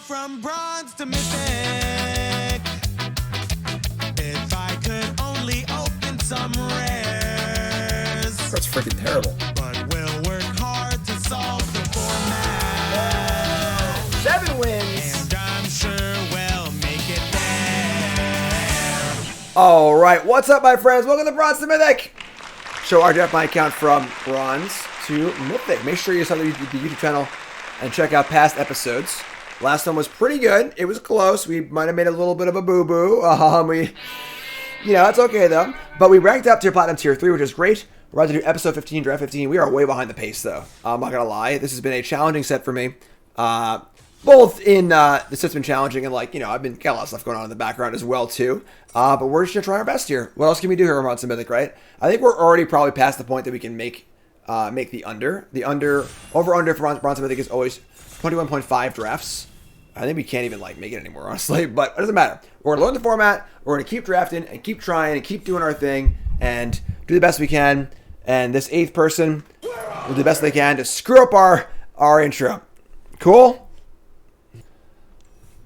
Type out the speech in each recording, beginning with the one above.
from bronze to mythic. If I could only open some rares. That's freaking terrible. But we'll work hard to solve the format. 7 wins. And I'm sure we'll make it there. All right, what's up, my friends? Welcome to Bronze to Mythic. So I draft my account from Bronze to Mythic. Make sure you sub to the YouTube channel and check out past episodes. Last one was pretty good. It was close. We might have made a little bit of a boo-boo. That's okay, though. But we ranked up to Platinum Tier 3, which is great. We're about to do Episode 15, Draft 15. We are way behind the pace, though. I'm not going to lie. This has been a challenging set for me. Both in, the set's been challenging and, got a lot of stuff going on in the background as well, too. But we're just going to try our best here. What else can we do here on Bronze to Mythic, right? I think we're already probably past the point that we can make the under. The over-under for Bronze to Mythic is always 21.5 drafts. I think we can't even make it anymore, honestly, but it doesn't matter. We're going to learn the format. We're going to keep drafting and keep trying and keep doing our thing and do the best we can. And this 8th person will do the best they can to screw up our intro. Cool?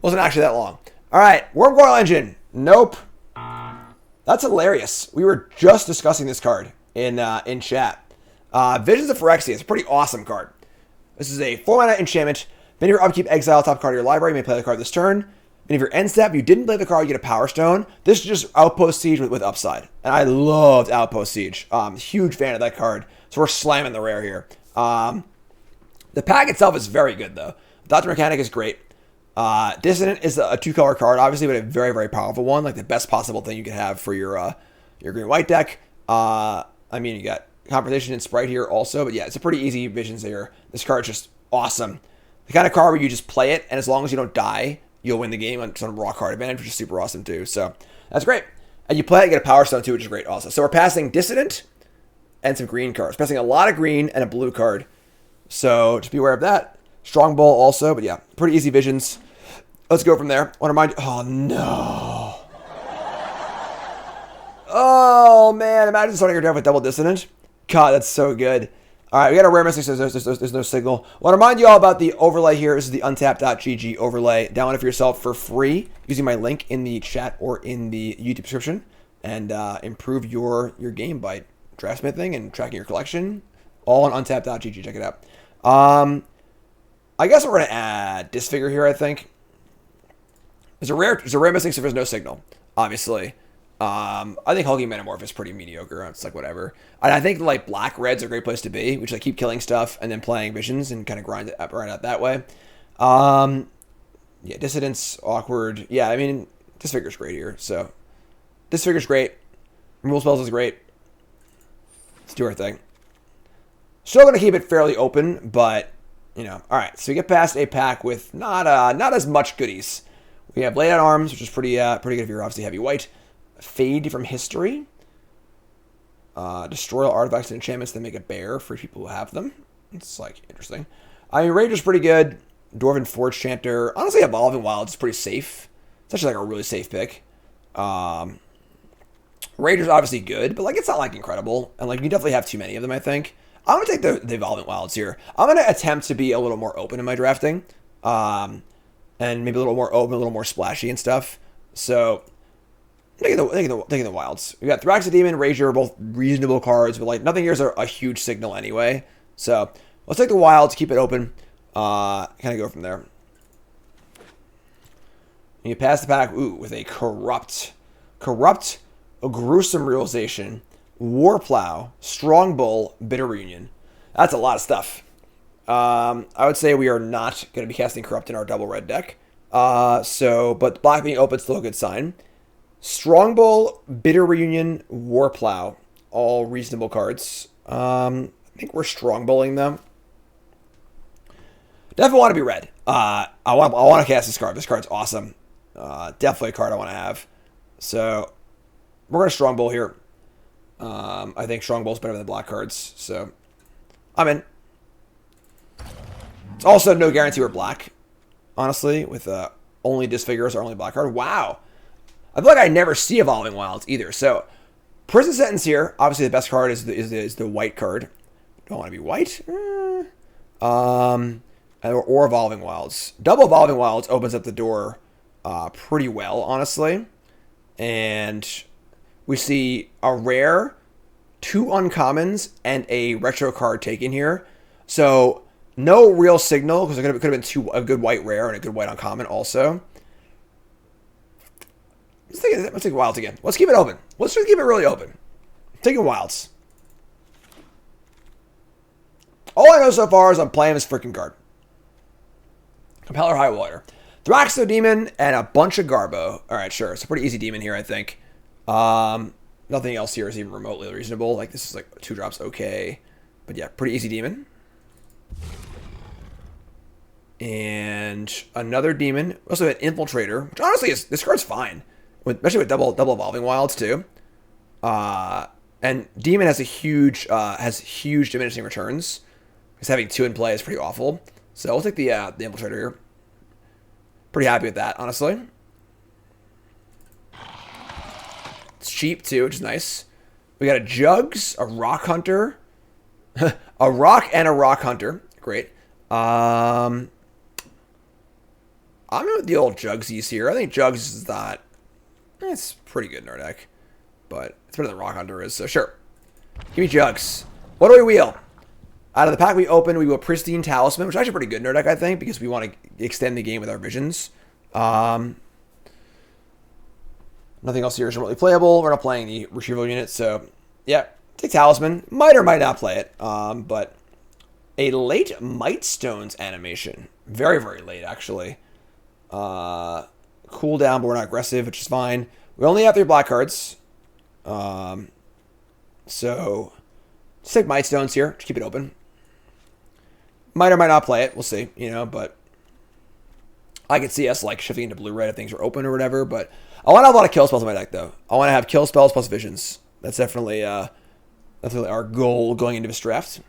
Wasn't actually that long. All right, Worm Coil Engine. Nope. That's hilarious. We were just discussing this card in chat. Visions of Phyrexian. It's a pretty awesome card. This is a 4-mana enchantment. Then your upkeep, exile top card of your library. You may play the card this turn. And if your end step, you didn't play the card, you get a Power Stone. This is just Outpost Siege with upside. And I loved Outpost Siege. Huge fan of that card. So we're slamming the rare here. The pack itself is very good, though. Doctor Mechanic is great. Dissident is a 2-color card, obviously, but a very, very powerful one. Like the best possible thing you could have for your green-white deck. You got Conversation and Sprite here also. But yeah, it's a pretty easy Visions here. This card's just awesome. The kind of card where you just play it, and as long as you don't die, you'll win the game on some raw card advantage, which is super awesome too. So that's great. And you play it, you get a Power Stone too, which is great also. So we're passing Dissident and some green cards. Passing a lot of green and a blue card. So just be aware of that. Strong Bull also, but yeah, pretty easy Visions. Let's go from there. I want to remind you. Oh no. Oh man, imagine starting your draft with double Dissonant. God, that's so good. All right, we got a rare message. There's no signal. I want to remind you all about the overlay here. This is the untapped.gg overlay. Download it for yourself for free using my link in the chat or in the YouTube description, and improve your game by draftsmithing and tracking your collection. All on untapped.gg. Check it out. I guess we're gonna add Disfigure here. I think there's a rare missing, so there's no signal. Obviously. I think Hulking Metamorph is pretty mediocre. It's whatever. And I think black red's a great place to be, which keep killing stuff and then playing Visions and kind of grind out that way. Yeah, Dissident's awkward. Yeah, Disfigure's great here. So Disfigure's great. Removal Spells is great. Let's do our thing. Still gonna keep it fairly open, but all right. So we get past a pack with not as much goodies. We have Laid Out Arms, which is pretty good if you're obviously heavy white. Fade from History. Destroy all artifacts and enchantments that make a bear for people who have them. It's interesting. Rager's pretty good. Dwarven Forge Chanter. Honestly, Evolving Wilds is pretty safe. It's actually a really safe pick. Rager's obviously good, but it's not incredible. And you definitely have too many of them, I think. I'm gonna take the Evolving Wilds here. I'm gonna attempt to be a little more open in my drafting. And maybe a little more open, a little more splashy and stuff. So taking the Wilds. We got Thraxid Demon, Rager, both reasonable cards, but nothing here is a huge signal anyway. So let's take the Wilds, keep it open, kind of go from there. And you pass the pack, with a corrupt, a gruesome realization, Warplow, Strong Bull, Bitter Reunion. That's a lot of stuff. I would say we are not going to be casting Corrupt in our double red deck. But black being open is still a good sign. Strong Bull, Bitter Reunion, Warplow, all reasonable cards. I think we're Strong Bulling them. Definitely want to be red. I want to cast this card. This card's awesome. Definitely a card I want to have. So we're going to Strong Bull here. I think Strong Bull's better than black cards. So I'm in. It's also no guarantee we're black, honestly, with only Disfigure as our only black card. Wow. I feel like I never see Evolving Wilds either. So Prison Sentence here. Obviously, the best card is the white card. Don't want to be white. or Evolving Wilds. Double Evolving Wilds opens up the door pretty well, honestly. And we see a rare, 2 uncommons, and a retro card taken here. So no real signal, because it could have been a good white rare and a good white uncommon also. Let's take Wilds again. Let's keep it open. Let's just keep it really open. Taking Wilds. All I know so far is I'm playing this freaking card. Compeller Highwater. Thraxo Demon and a bunch of Garbo. Alright, sure. It's a pretty easy demon here, I think. Nothing else here is even remotely reasonable. Like, this is like 2 drops okay. But yeah, pretty easy demon. And another demon. Also an Infiltrator, which honestly is, this card's fine. Especially with double Evolving Wilds too. And demon has huge diminishing returns. Because having 2 in play is pretty awful. So we'll take the Infiltrator here. Pretty happy with that, honestly. It's cheap too, which is nice. We got a Jugs, a Rock Hunter, a Rock and a Rock Hunter. Great. I'm going with the old Jugsies here. I think Jugs is not. It's pretty good in our deck, but it's better than Rock Hunter is. So sure, give me Jugs. What do we wheel? Out of the pack we open, we will Pristine Talisman, which is actually pretty good in our deck, I think, because we want to extend the game with our visions. Nothing else here is remotely playable. We're not playing the retrieval unit, so yeah, take Talisman. Might or might not play it, but a late Mightstones animation. Very, very late, actually. Cooldown, but we're not aggressive, which is fine. We only have 3 black cards. So, let's take Mightstones here. Just keep it open. Might or might not play it. We'll see, but I could see us, like, shifting into blue-red if things are open or whatever, but I want to have a lot of kill spells in my deck, though. I want to have kill spells plus visions. That's definitely our goal going into this draft.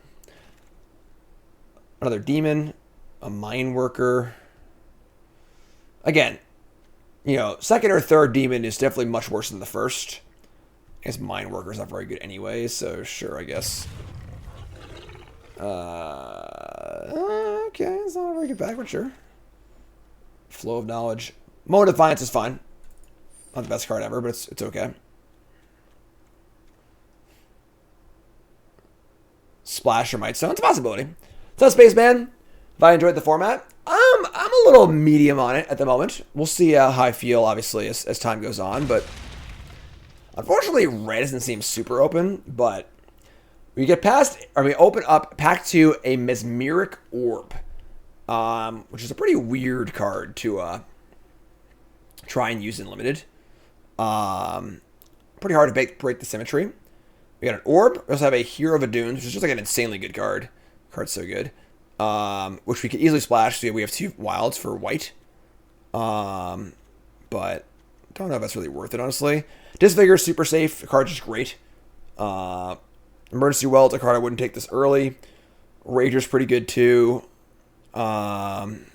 Another demon. A Mine Worker. Again, second or third demon is definitely much worse than the first. I guess Mine Worker's not very good anyway, so sure, I guess. Okay, it's not a very good back, but sure. Flow of Knowledge. Moment of Defiance is fine. Not the best card ever, but it's okay. Splash or Mightstone. It's a possibility. So, Spaceman, if I enjoyed the format, I'm a little medium on it at the moment. We'll see how I feel, obviously, as time goes on, but unfortunately, red doesn't seem super open, but we open up pack 2 a Mesmeric Orb, which is a pretty weird card to try and use in limited. Pretty hard to break the symmetry. We got an Orb. We also have a Hero of Adunes, which is just like an insanely good card. The card's so good. Which we could easily splash. So we have 2 wilds for white. But don't know if that's really worth it, honestly. Disfigure is super safe. The card's just great. Emergency Weld, a card I wouldn't take this early. Rager's pretty good too. Turn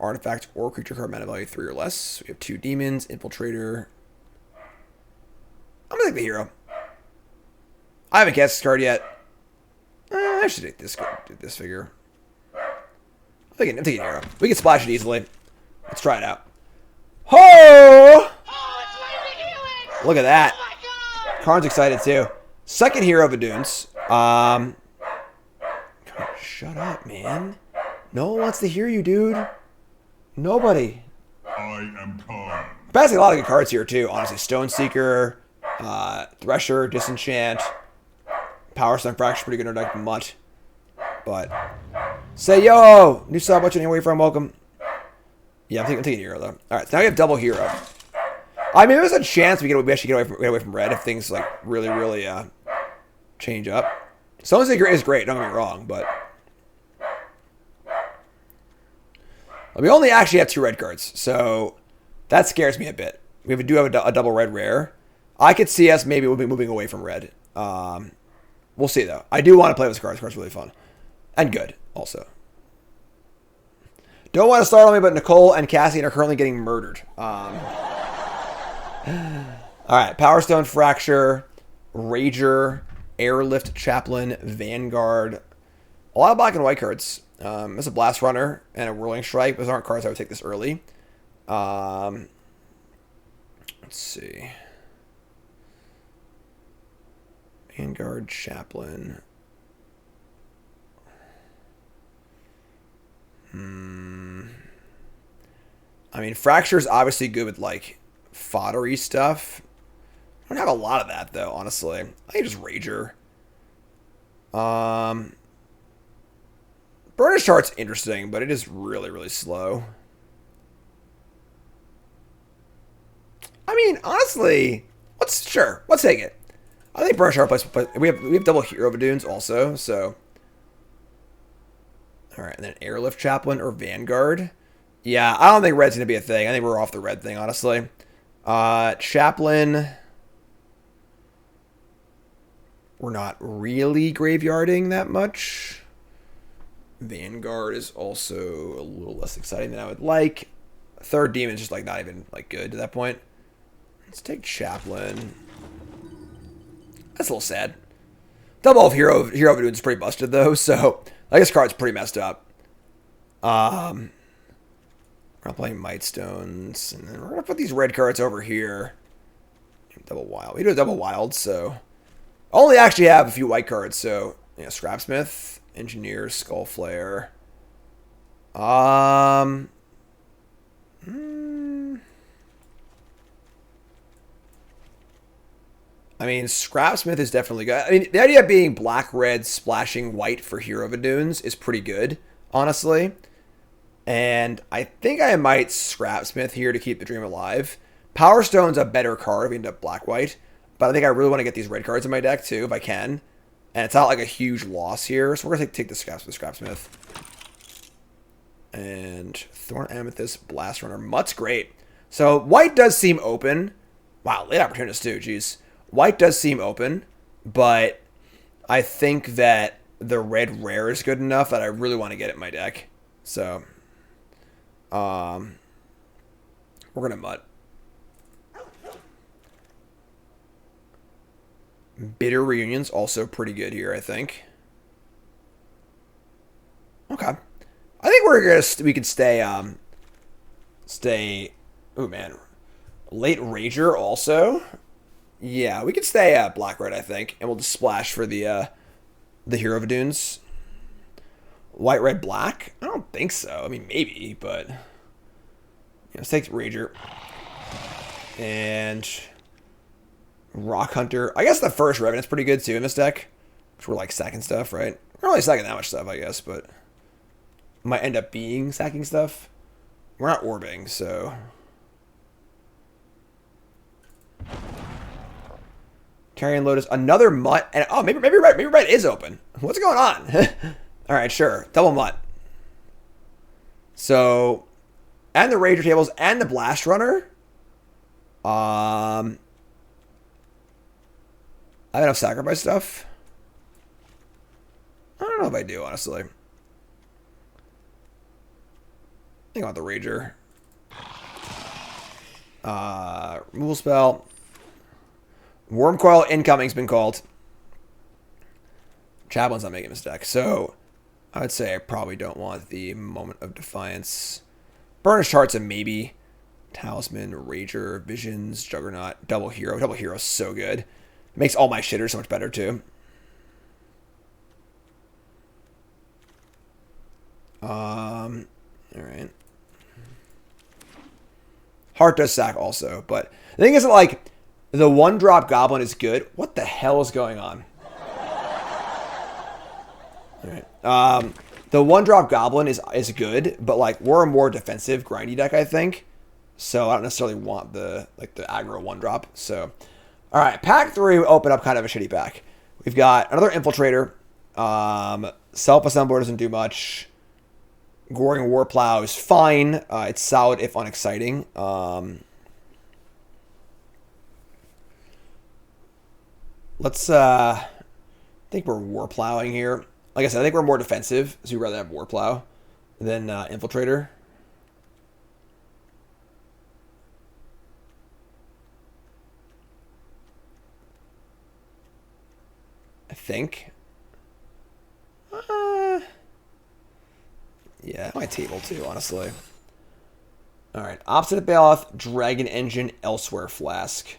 artifact or creature card mana value 3 or less. We have 2 demons, Infiltrator. I'm gonna take the hero. I haven't cast this card yet. I should take this figure. I'm taking hero. We can splash it easily. Let's try it out. Ho! Look at that. Karn's excited too. Second hero of Adunes. Shut up, man. No one wants to hear you, dude. Nobody. I am Karn. Passing a lot of good cards here too, honestly. Stone Seeker, Thresher, Disenchant, Power Stone Fracture, pretty good in our deck. Mutt. But say yo! New sub, watching away from, welcome. Yeah, I'm taking hero though. Alright, so now we have double hero. I mean, there's a chance we actually get away from red if things like really change up. Stone Seeker is great, don't get me wrong, but we only actually have 2 red cards, so that scares me a bit. We do have a double red rare. I could see us maybe moving away from red. We'll see, though. I do want to play with this card. This card's really fun. And good, also. Don't want to startle me, but Nicole and Cassian are currently getting murdered. Alright, Power Stone Fracture, Rager, Airlift Chaplain, Vanguard, A lot of black and white cards. There's a Blast Runner and a Whirling Strike. Those aren't cards I would take this early. Let's see. Vanguard, Chaplain. I mean, Fracture is obviously good with, like, foddery stuff. I don't have a lot of that, though, honestly. I think just Rager. Burnish Chart's interesting, but it is really, really slow. I mean, honestly, let's take it. I think Burnish Chart plays, but we have double Hero Vadoons also, so. Alright, and then Airlift Chaplain or Vanguard. Yeah, I don't think red's gonna be a thing. I think we're off the red thing, honestly. Chaplain. We're not really graveyarding that much. Vanguard is also a little less exciting than I would like. Third Demon's just like not even like good to that point. Let's take Chaplain. That's a little sad. Double of Hero Vadoon is pretty busted though, so I guess card's pretty messed up. We're not playing Mightstones, and then we're gonna put these red cards over here. Double Wild. We do a double Wild, so I only actually have a few white cards. So yeah, Scrapsmith, Engineer, Skullflare. I mean, Scrapsmith is definitely good. I mean, the idea of being black-red splashing white for Hero Vadoons is pretty good, honestly. And I think I might Scrapsmith here to keep the dream alive. Power Stone's a better card if we end up black-white. But I think I really want to get these red cards in my deck, too, if I can. And it's not like a huge loss here. So we're going to take the Scrapsmith. And Thorn Amethyst, Blast Runner. Mutt's great. So white does seem open. Wow, late opportunist, too. Jeez. White does seem open. But I think that the red rare is good enough that I really want to get it in my deck. So we're going to Mutt. Bitter Reunion's also pretty good here, I think. Okay. I think we could stay, oh man. Late Rager also. Yeah, we could stay at black-red, I think. And we'll just splash for the Hero Vadoons. White, red, black? I don't think so. I mean, maybe, but let's take Rager. And Rock Hunter. I guess the first Revenant's pretty good too in this deck. Which we're like sacking stuff, right? We're not really sacking that much stuff, I guess, but might end up being sacking stuff. We're not orbing, so. Carrion Lotus, another Mutt, and oh, maybe red is open. What's going on? All right, sure, double Mutt. So, and the Rager tables and the Blast Runner. I have enough sacrifice stuff. I don't know if I do, honestly. I think I want the Rager. Removal spell. Worm Coil incoming's been called. Chaplin's not making this deck, so I would say I probably don't want the Moment of Defiance. Burnish Chart's a maybe. Talisman, Rager, Visions, Juggernaut, Double Hero. Double Hero's so good. It makes all my shitters so much better, too. Alright. Heart does sack also, but the thing is that, like, the one-drop Goblin is good. What the hell is going on? Alright. The one-drop Goblin is good, but, like, we're a more defensive, grindy deck, I think. So I don't necessarily want the aggro one-drop. So, alright, pack 3 will open up kind of a shitty pack. We've got another Infiltrator. Self-Assembler doesn't do much. Goring Warplow is fine. It's solid if unexciting. Let's, I think we're Warplowing here. Like I said, I think we're more defensive, so we'd rather have Warplow than Infiltrator. I think. Yeah, my table too, honestly. All right, Obstinate Baloth, Dragon Engine, Elsewhere Flask,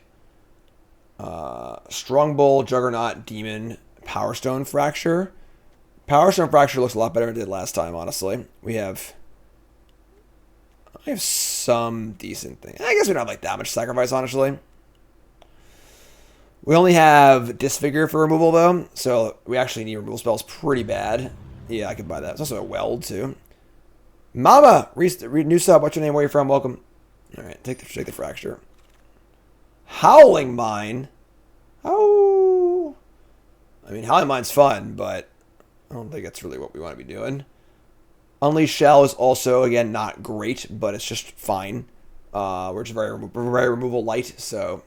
Strongbowl, Juggernaut, Demon, Power Stone Fracture. Power Stone Fracture looks a lot better than it did last time, honestly. I have some decent things. I guess we don't have like that much sacrifice, honestly. We only have Disfigure for removal, though, so we actually need removal spells pretty bad. Yeah, I could buy that. It's also a Weld, too. Mama! New sub, what's your name? Where are you from? Welcome. Alright, take the Fracture. Howling Mine? Oh. I mean, Howling Mine's fun, but I don't think that's really what we want to be doing. Unleash Shell is also, again, not great, but it's just fine. We're just very removal light, so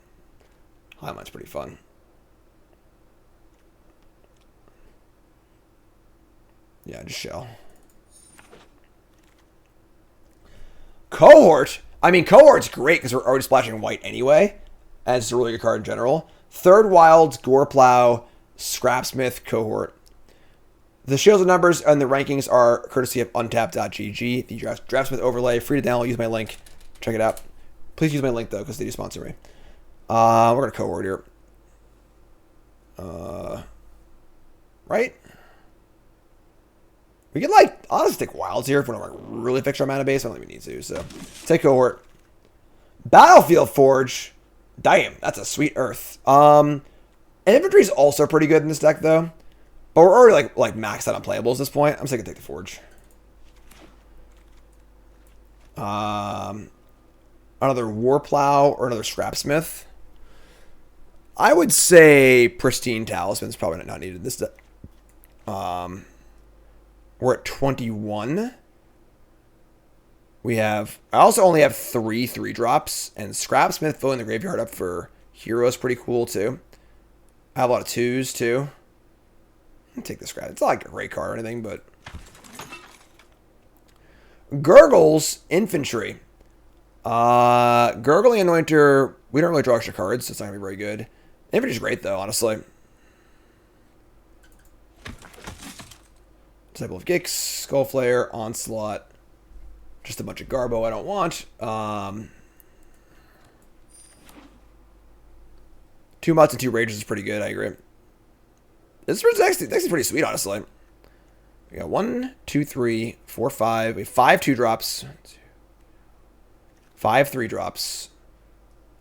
Howling Mine's pretty fun. Yeah, just Shell. Cohort. I mean, Cohort's great because we're already splashing white anyway. And it's a really good card in general. Third Wild, Goreplow, Scrapsmith, Cohort. The shields and numbers and the rankings are courtesy of untap.gg. The Draftsmith overlay, free to download. Use my link. Check it out. Please use my link, though, because they do sponsor me. We're going to Cohort here. Right? We could, like, honestly take Wilds here if we want to really fix our mana base. I don't think we need to, so take Cohort. Battlefield Forge. Damn, that's a sweet Earth. Infantry is also pretty good in this deck, though. But we're already, like maxed out on playables at this point. I'm just going to take the Forge. Another Warplow or another Scrapsmith. I would say Pristine Talisman's probably not needed in this deck. We're at 21. I also only have 3 3-drops, and Scrapsmith filling the graveyard up for heroes pretty cool too. I have a lot of 2s too. I'll take the Scrap. It's not like a great card or anything, but Gurgle's Infantry. Gurgling Anointer, we don't really draw extra cards, so it's not gonna be very good. Infantry's great though, honestly. Disciple of Gix, Skullflare, Onslaught. Just a bunch of Garbo I don't want. 2 Mutts and 2 Rages is pretty good, I agree. This is actually pretty sweet, honestly. We got 1, 2, 3, 4, 5. We have 5 2-drops. 5 3-drops.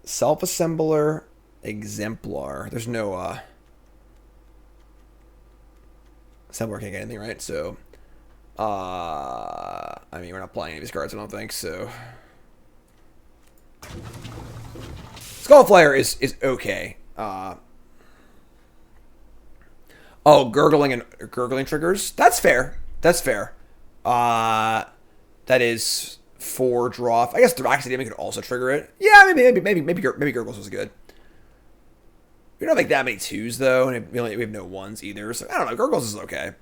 Self-Assembler, Exemplar. There's no, Assembler can't get anything, right? So, I mean, we're not playing any of these cards, I don't think, so. Skullflare is okay. Gurgling triggers. That's fair. That's fair. That is 4 draw. I guess Thraxidemon could also trigger it. Yeah, maybe Gurgles was good. We don't have like that many 2s though, and we have no 1s either. So I don't know. Gurgles is okay.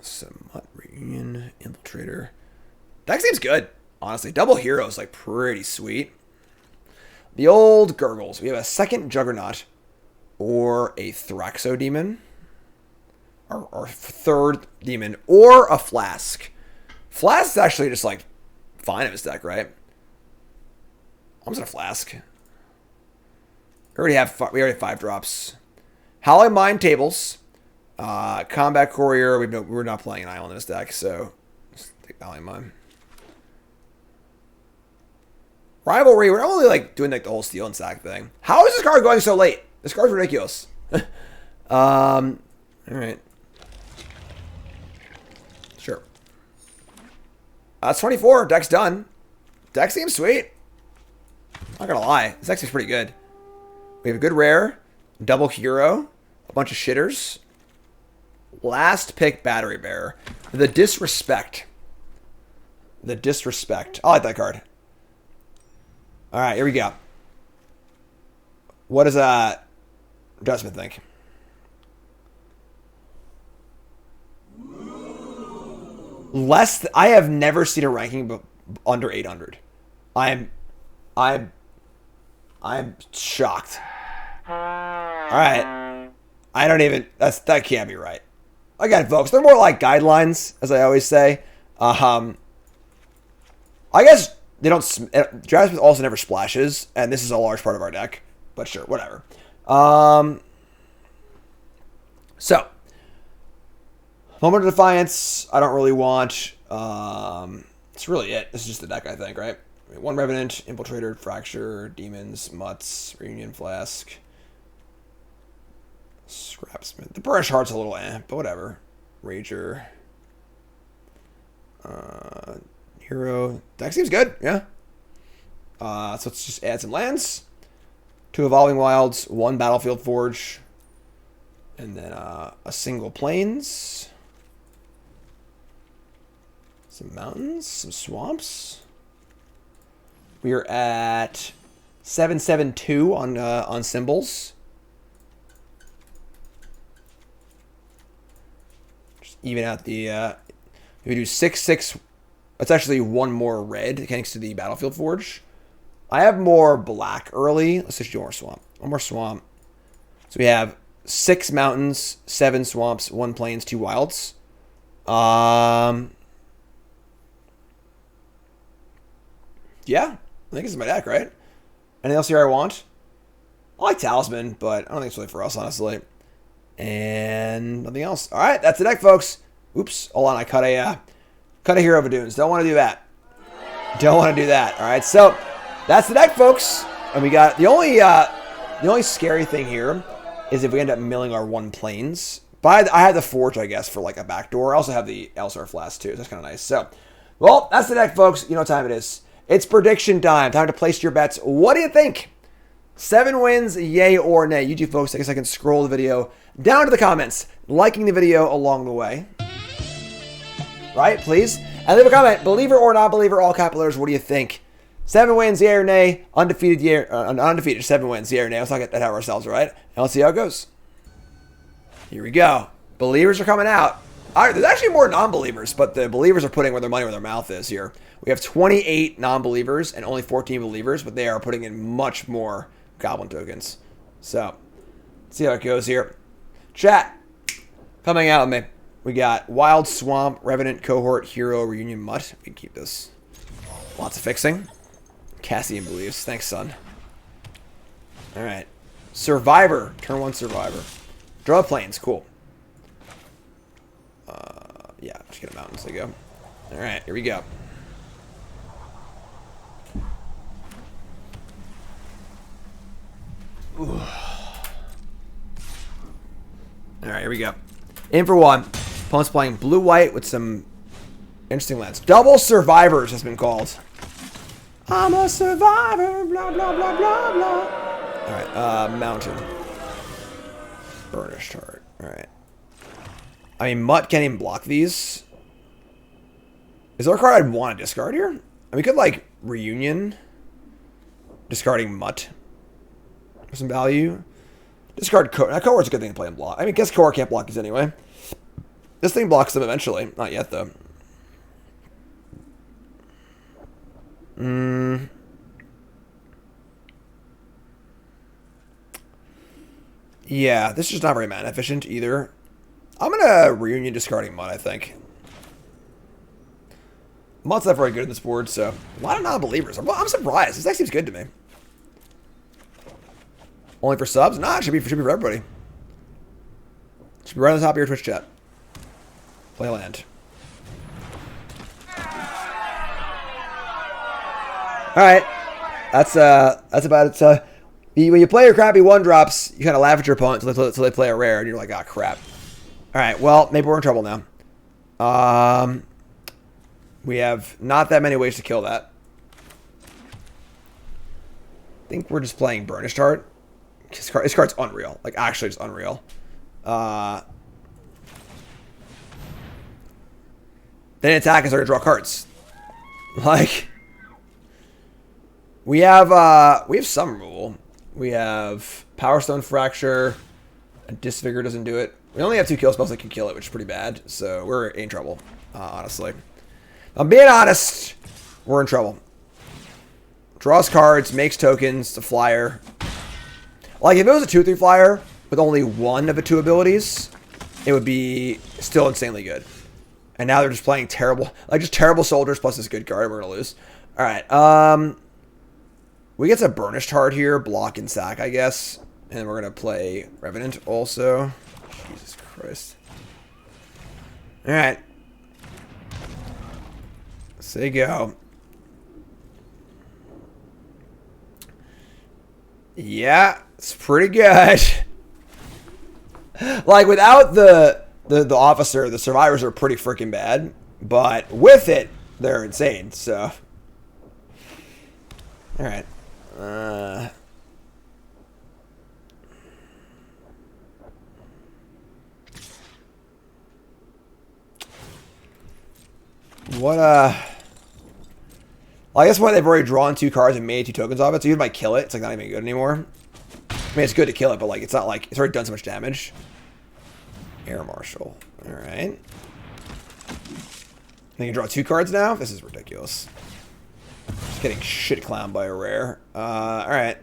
Somewhat Reunion, Infiltrator. That seems good, honestly. Double hero is like pretty sweet. The old Gurgles. We have a second Juggernaut or a Thraxodemon. Or third demon or a Flask. Flask is actually just like fine in this deck, right? I'm just gonna Flask. We already have 5 drops. Howling Mine tables. Combat Courier. We're not playing an island in this deck, so let's take Howling Mine. Rivalry. We're only like doing like the whole steal and sack thing. How is this card going so late? This card's ridiculous. All right. Sure. That's 24. Deck's done. Deck seems sweet. Not gonna lie. This deck seems pretty good. We have a good rare, double hero, a bunch of shitters. Last pick Battery Bearer. The Disrespect. The Disrespect. I like that card. Alright, here we go. What does Draftsmith think? I have never seen a ranking under 800. I'm shocked. All right. I don't even. That can't be right. again, folks, they're more like guidelines, as I always say. I guess they don't. Draft also never splashes, and this is a large part of our deck. But sure, whatever. So, Moment of Defiance, I don't really want. That's really it. This is just the deck, I think, right? One Revenant, Infiltrator, Fracture, Demons, Mutts, Reunion Flask, Scrapsmith. The Burnish Heart's a little but whatever. Rager. Hero. Deck seems good, yeah. So let's just add some lands. 2 Evolving Wilds, 1 Battlefield Forge, and then a single Plains. Some mountains, some swamps. We are at 772 on symbols. Just even out the. If we do 6/6, that's actually 1 more red thanks to the Battlefield Forge. I have more black early. Let's just do more swamp. 1 more swamp. So we have 6 mountains, 7 swamps, 1 plains, 2 wilds. Yeah, I think this is my deck, right? Anything else here I want? I like Talisman, but I don't think it's really for us, honestly. And nothing else. All right, that's the deck, folks. Oops, hold on. I cut a Hero of Dunes. Don't want to do that. Don't want to do that. All right, so that's the deck, folks. And we got the only scary thing here is if we end up milling our 1 plains. But I have the Forge, I guess, for like a backdoor. I also have the Elsewhere Flask too. So that's kind of nice. So, well, that's the deck, folks. You know what time it is. It's prediction time. Time to place your bets. What do you think? 7 wins, yay or nay? You two folks, take a second, scroll the video down to the comments, liking the video along the way. Right, please. And leave a comment, believer or non-believer, all capital letters. What do you think? 7 wins, yay or nay? Undefeated, 7 wins, yay or nay? Let's not get that out of ourselves, right? And let's see how it goes. Here we go. Believers are coming out. All right, there's actually more non-believers, but the believers are putting where their money where their mouth is here. We have 28 non-believers and only 14 believers, but they are putting in much more goblin tokens. So, let's see how it goes here. Chat, coming out with me. We got Wild Swamp, Revenant, Cohort, Hero, Reunion, Mutt. We can keep this. Lots of fixing. Cassian believes. Thanks, son. All right. Survivor. Turn 1 Survivor. Draw Plains. Cool. Yeah, just get a mountains to go. All right, here we go. Ooh. All right, here we go. In for 1. Opponent's playing blue-white with some interesting lands. Double Survivors has been called. I'm a survivor, blah, blah, blah, blah, blah. All right, Mountain. Burnished Heart. All right. I mean, Mutt can't even block these. Is there a card I'd want to discard here? And we could, like, Reunion. Discarding Mutt. For some value. Discard Cohort. Now, Cohort's a good thing to play and block. I mean, I guess Cohort can't block these anyway. This thing blocks them eventually. Not yet, though. Yeah, this is just not very mana efficient either. I'm gonna Reunion discarding Mutt, I think. Mutt's not very good in this board, so a lot of non-believers. I'm surprised. This deck seems good to me. Only for subs? Nah, it should be for everybody. Should be right on the top of your Twitch chat. Play land. Alright. That's about it. When you play your crappy 1-drops, you kind of laugh at your opponent until they play a rare, and you're like, ah, crap. Alright, well, maybe we're in trouble now. We have not that many ways to kill that. I think we're just playing Burnished Heart. This card's unreal. Like, actually, just unreal. They didn't attack us or draw cards. Like, we have some removal. We have Power Stone Fracture. And Disfigure doesn't do it. We only have 2 kill spells that can kill it, which is pretty bad. So we're in trouble, honestly. I'm being honest. We're in trouble. Draws cards, makes tokens, it's a flyer. Like, if it was a 2/3 flyer with only 1 of the 2 abilities, it would be still insanely good. And now they're just playing terrible, like just terrible soldiers plus this good card. We're gonna lose. All right. We get some Burnished Heart here, block and sack, I guess, and we're gonna play Revenant also. Jesus Christ. All right. Say go. Yeah, it's pretty good. Like, without the officer, the survivors are pretty freaking bad. But with it, they're insane, so. Alright. Well, I guess when they've already drawn 2 cards and made 2 tokens off it, so you might kill it. It's like not even good anymore. I mean, it's good to kill it, but like it's not like it's already done so much damage. Air Marshal. Alright. They can draw 2 cards now? This is ridiculous. Just getting shit clowned by a rare. Alright.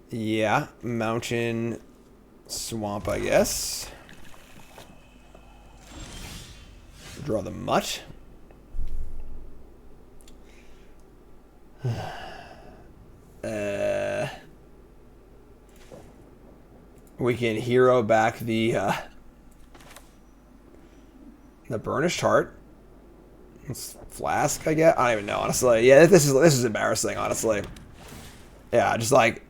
Yeah. Mountain Swamp, I guess. Draw the Mutt. We can hero back the Burnished Heart. It's Flask, I guess. I don't even know, honestly. Yeah, this is embarrassing, honestly. Yeah, just like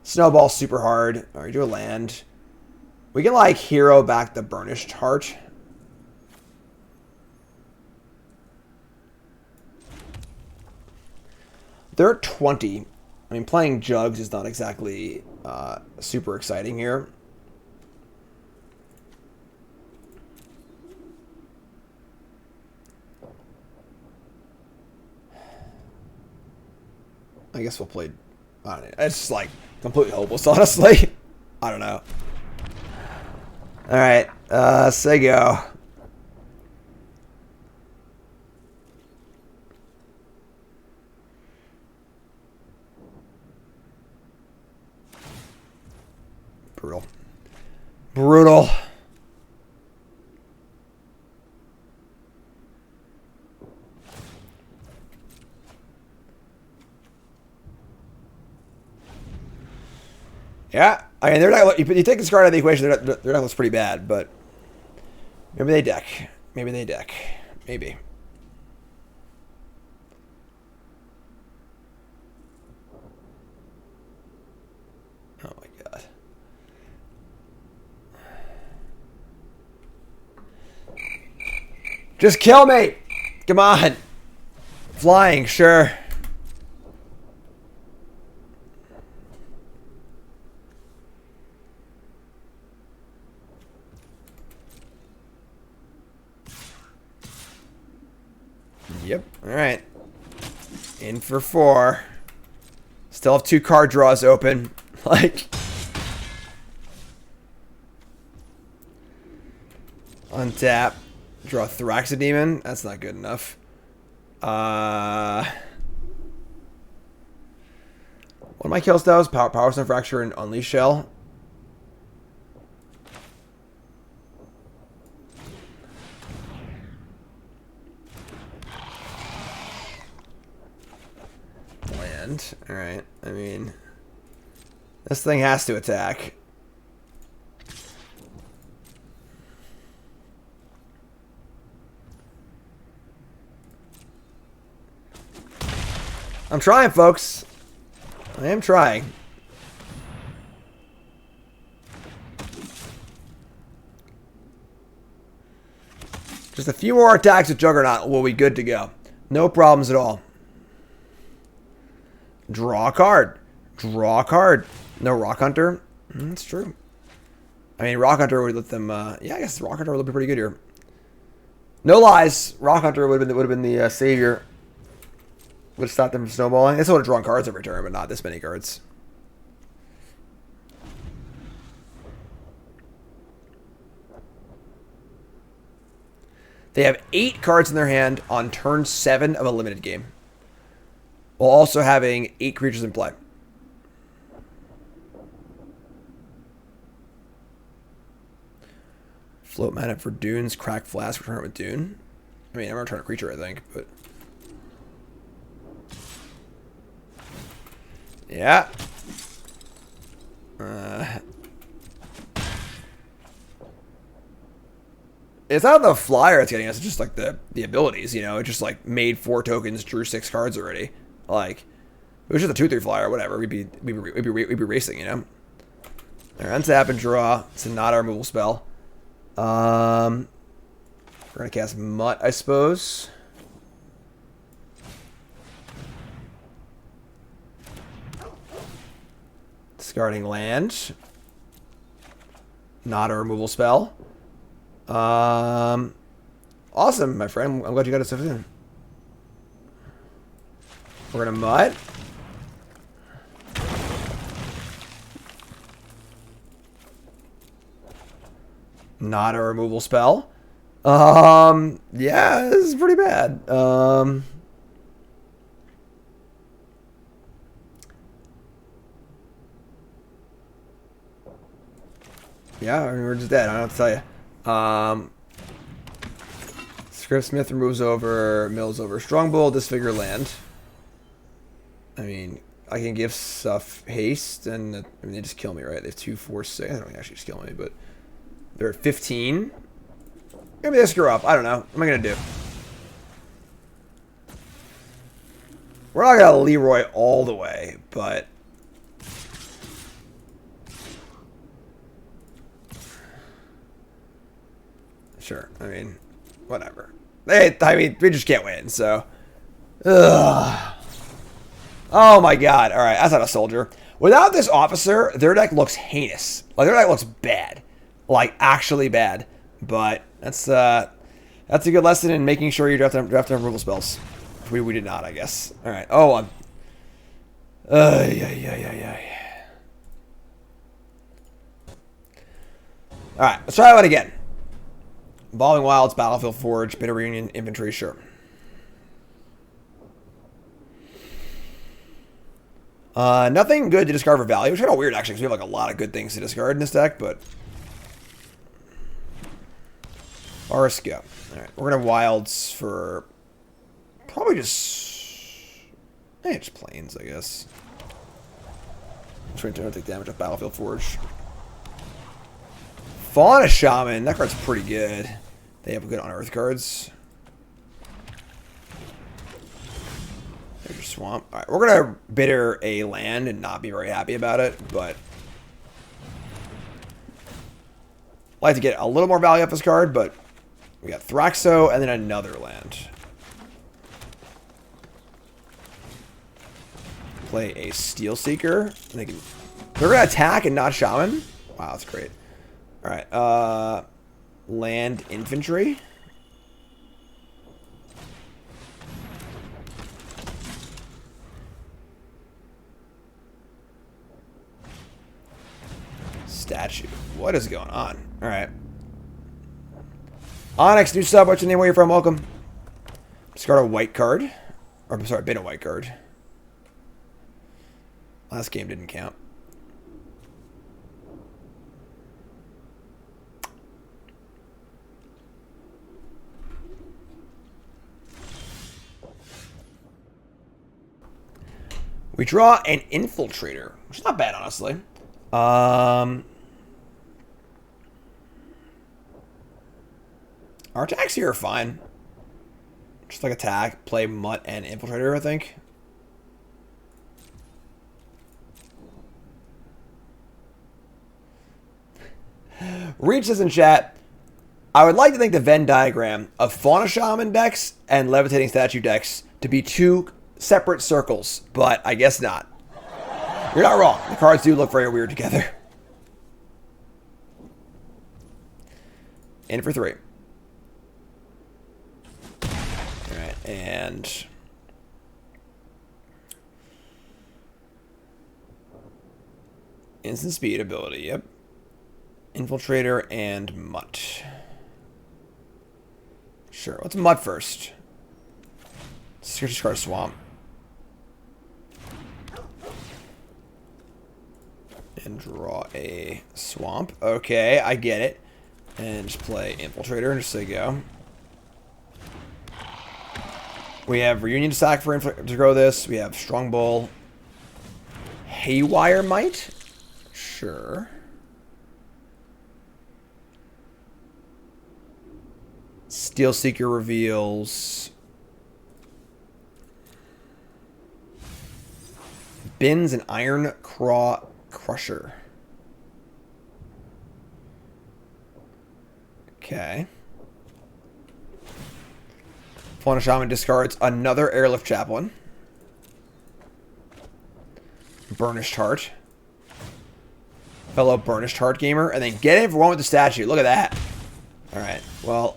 snowball super hard. All right, do a land. We can like hero back the Burnished Heart. They're at 20. I mean, playing Jugs is not exactly super exciting here. I guess we'll play. I don't know. It's just like completely hopeless, honestly. I don't know. All right, say go. Brutal. Brutal. Yeah, I mean, they're not. You take this card out of the equation, they're not looks pretty bad, but maybe they deck. Maybe they deck. Maybe. Oh my god. Just kill me! Come on! Flying, sure. Yep, alright. In for 4. Still have 2 card draws open. Like... Untap. Draw Phyrexian Demon. That's not good enough. One of my kill styles, Power Stone Fracture and Unleash Shell. Land. Alright, I mean... This thing has to attack. I'm trying, folks. I am trying. Just a few more attacks with Juggernaut will be good to go. No problems at all. Draw a card. Draw a card. No Rock Hunter. That's true. I mean, Rock Hunter would let them... yeah, I guess Rock Hunter would be pretty good here. No lies. Rock Hunter would have been the savior. Would have stopped them from snowballing. They still would have drawn cards every turn, but not this many cards. They have 8 cards in their hand on turn 7 of a limited game, while also having 8 creatures in play. Float mana for Dunes, Crack Flask, return it with Dune. I mean, I'm going to return a creature, I think, but... Yeah. It's not the flyer it's getting us, it's just like the abilities, you know? It just like made 4 tokens, drew 6 cards already. Like, if it was just a 2-3 flyer, whatever, we'd be racing, you know? Alright, untap and draw. It's not our removal spell. We're gonna cast Mutt, I suppose. Discarding land. Not a removal spell. Awesome, my friend. I'm glad you got it so soon. We're gonna Mutt. Not a removal spell. Yeah, this is pretty bad. Yeah, I mean, we're just dead. I don't know what to tell you. Script Smith removes over, mills over Strongbow, disfigure land. I mean, I can give stuff haste, and I mean, they just kill me, right? They have 2, 4, 6. I don't actually just kill me, but they're at 15. Maybe they screw up. I don't know. What am I gonna do? We're not gonna Leroy all the way, but sure. I mean, whatever. I mean, we just can't win. So, ugh. Oh my god. All right, that's not a soldier. Without this officer, their deck looks heinous. Like their deck looks bad, like actually bad. But that's a good lesson in making sure you draft removal spells. We did not, I guess. All right. Oh, yeah. All right, let's try that again. Evolving Wilds, Battlefield Forge, Bitter Reunion, Infantry, sure. Nothing good to discard for value, which is kind of weird actually, because we have like a lot of good things to discard in this deck, but Forest, go. Alright, we're gonna Wilds for probably just Plains, I guess. I'm trying to take damage off Battlefield Forge. Fauna Shaman, that card's pretty good. They have good unearth cards. There's your swamp. Alright, we're gonna bitter a land and not be very happy about it, but I'd like to get a little more value off this card, but we got Thraxo and then another land. Play a Steel Seeker. They're gonna attack and not Shaman. Wow, that's great. Alright, land infantry. Statue. What is going on? Alright. Onyx, new sub. What's your name? Where you from? Welcome. Discard a white card. Or, I'm sorry, been a white card. Last game didn't count. We draw an Infiltrator, which is not bad, honestly. Our attacks here are fine. Just like attack, play Mutt and Infiltrator, I think. Reach says in chat, I would like to think the Venn diagram of Fauna Shaman decks and Levitating Statue decks to be two separate circles, but I guess not. You're not wrong. The cards do look very weird together. In for 3. Alright, and instant speed ability, yep. Infiltrator and Mutt. Sure, let's Mutt first. Discard Swamp. And draw a Swamp. Okay, I get it. And just play Infiltrator and just say go. We have Reunion to sack for to grow this. We have Strong Bull. Haywire Might? Sure. Steel Seeker reveals. Bins and Iron Craw Crusher. Okay. Fauna Shaman discards another Airlift Chaplain. Burnished Heart. Fellow Burnished Heart gamer. And then get in for one with the statue. Look at that. Alright. Well,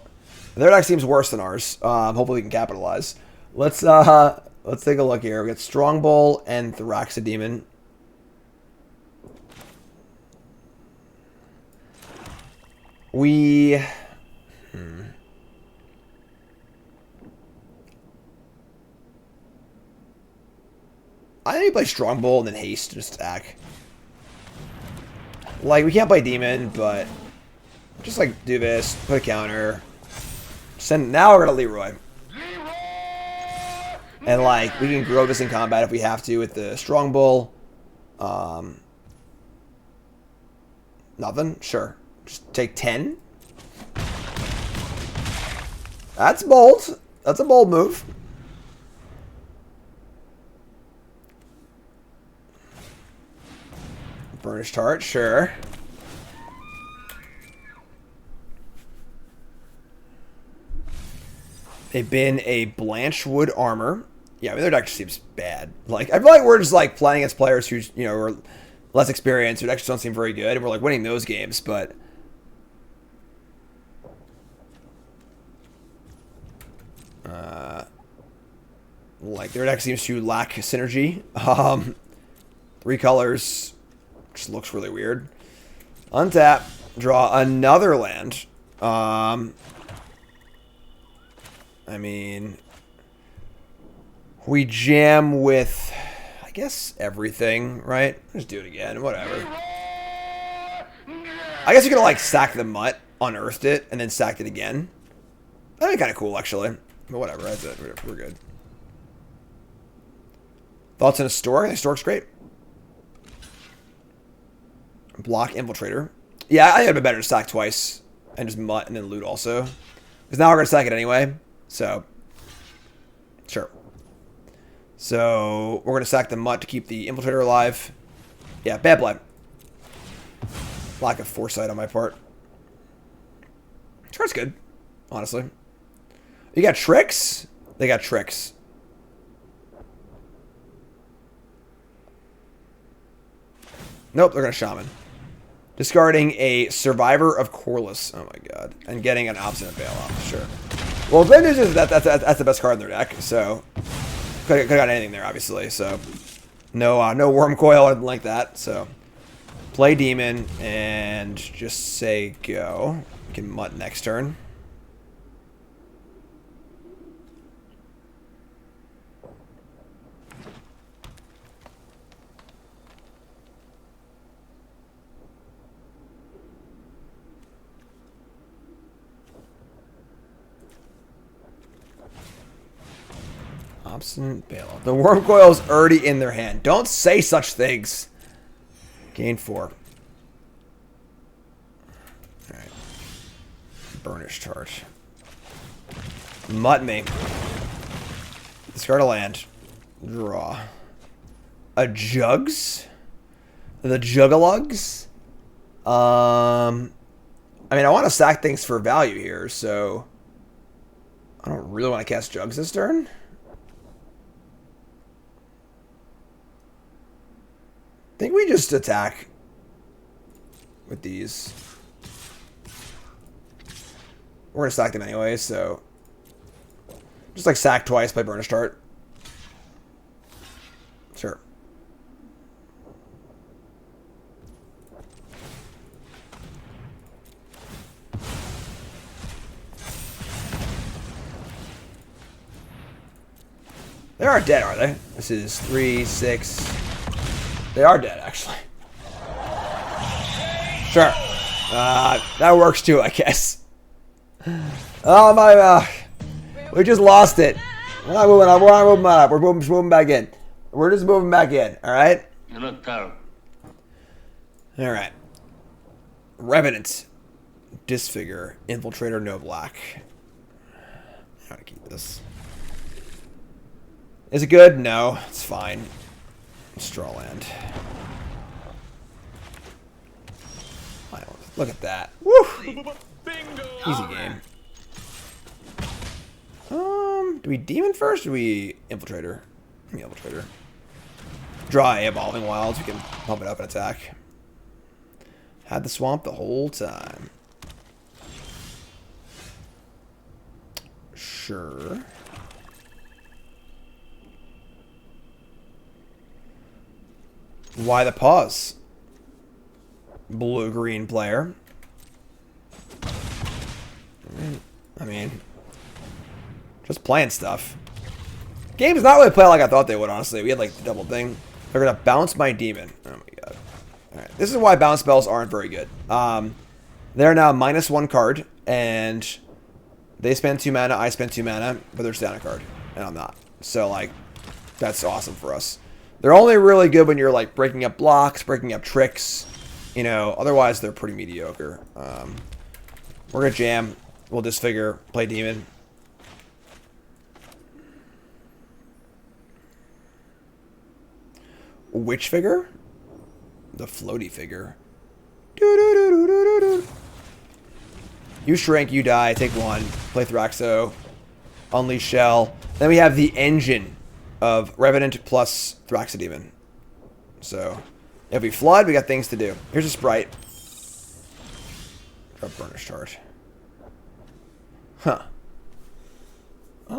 their deck seems worse than ours. Hopefully we can capitalize. Let's take a look here. We got Strong Bull and Phyrexian. We... I think we play Strong Bull and then Haste to just attack. Like, we can't play Demon, but... Just, like, do this. Put a counter. Send... Now we're gonna Leroy. And, like, we can grow this in combat if we have to with the Strong Bull. Nothing? Sure. Just take 10. That's bold. That's a bold move. Burnished Heart, sure. They've been a Blanchwood Armor. Yeah, I mean, their deck just seems bad. Like, I feel like we're just, like, playing against players who, you know, are less experienced, who actually don't seem very good, and we're, like, winning those games, but... like, their deck seems to lack synergy. 3 colors... just looks really weird. Untap. Draw another land. I mean... we jam with... I guess everything, right? Just do it again. Whatever. I guess you could, like, sack the Mutt, unearthed it, and then sacked it again. That'd be kind of cool, actually. But whatever. That's it. We're good. Thoughts on a Stork? The Stork's great. Block Infiltrator. Yeah, I think it'd be better to stack twice and just Mutt and then loot also. Because now we're going to stack it anyway. So, sure. So, we're going to stack the Mutt to keep the Infiltrator alive. Yeah, bad play. Lack of foresight on my part. This card's good, honestly. You got tricks? They got tricks. Nope, they're going to Shaman. Discarding a Survivor of Corliss. Oh my god. And getting an Obstinate Bailout. Sure. Well, the news is that's the best card in their deck, so... Could have got anything there, obviously, so... No Worm Coil or anything like that, so... Play Demon, and just say go. We can Mutt next turn. Obstinate Bailout. The Worm Coil is already in their hand. Don't say such things. Gain 4. Alright. Burnished Heart. Mutt me. Discard a land. Draw. A Jugs? The Jugalugs? I mean, I want to sack things for value here, so... I don't really want to cast Jugs this turn. I think we just attack with these. We're going to sack them anyway, so... just like sack twice, play Burnished Heart. Sure. They aren't dead, are they? This is 3, 6... They are dead, actually. Sure. That works too, I guess. Oh my, we just lost it. We're not moving up. We're not moving up. We're moving back in. We're just moving back in. All right. You look terrible. All right. Revenant, Disfigure, Infiltrator, no black. How to keep this? Is it good? No, it's fine. Strawland. Look at that. Woo! Easy game. Do we Demon first or do we Infiltrator? Infiltrator. Draw a Evolving Wilds. We can pump it up and attack. Had the swamp the whole time. Sure. Why the pause? Blue-green player. I mean, just playing stuff. Game's not really playing like I thought they would, honestly. We had like the double thing. They're going to bounce my demon. Oh my god. Alright, this is why bounce spells aren't very good. They're now -1 card, and they spend 2 mana, I spend 2 mana, but they're just down a card, and I'm not. So, like, that's awesome for us. They're only really good when you're, like, breaking up blocks, breaking up tricks. You know, otherwise they're pretty mediocre. We're going to jam. We'll Disfigure, play demon. Which figure? The floaty figure. You shrink, you die, take 1, play Thraxo, unleash Shell. Then we have the engine of Revenant plus Thraxodemon. So, if we flood, we got things to do. Here's a Sprite. Drop Burnish Chart. Huh. I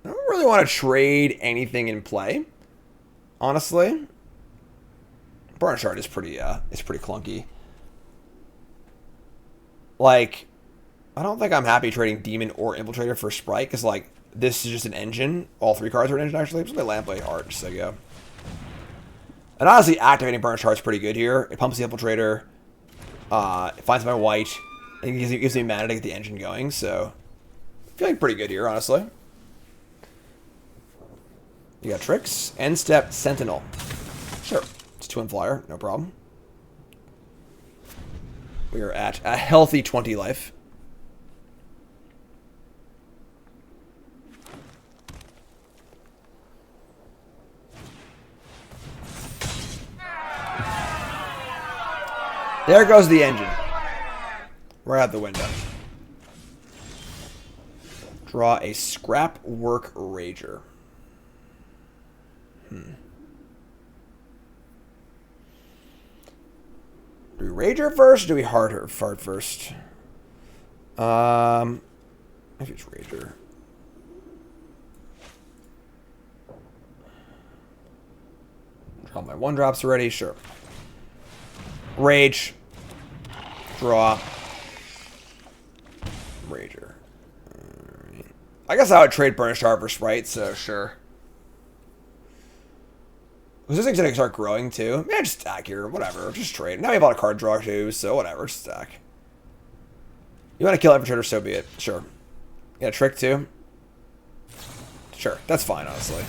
don't really want to trade anything in play. Honestly. Burnish Chart is pretty clunky. Like, I don't think I'm happy trading Demon or Infiltrator for Sprite, because, like, this is just an engine. All 3 cards are an engine, actually. Just play Lamplight Heart, just so you go. And honestly, activating Burnish Heart's pretty good here. It pumps the Infiltrator. It finds my white. And it gives me mana to get the engine going, so... feeling pretty good here, honestly. You got tricks. End step, Sentinel. Sure. It's 2 and flyer, no problem. We are at a healthy 20 life. There goes the engine. We're out the window. Draw a Scrap Work Rager. Do we Rager first or do we fart first? Maybe it's Rager. Draw my 1-drops already, sure. Rage. Draw. Rager. Right. I guess I would trade Burnish Heart for Sprite, so sure. Was this thing's gonna start growing too? Yeah, just stack here. Whatever. Just trade. Now we have a lot of card draw too, so whatever. Just stack. You want to kill Infiltrator, so be it. Sure. Yeah, trick too. Sure. That's fine, honestly.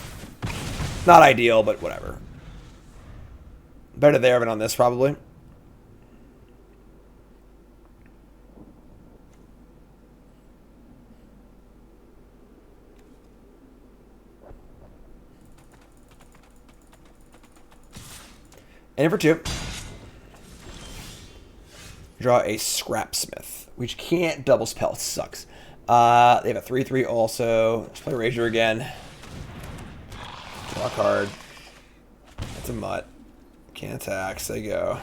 Not ideal, but whatever. Better there than on this, probably. And for 2. Draw a Scrapsmith, which can't double spell. It sucks. They have a 3/3 also. Let's play Rager again. Draw a card. That's a mutt. Can't attack, so they go.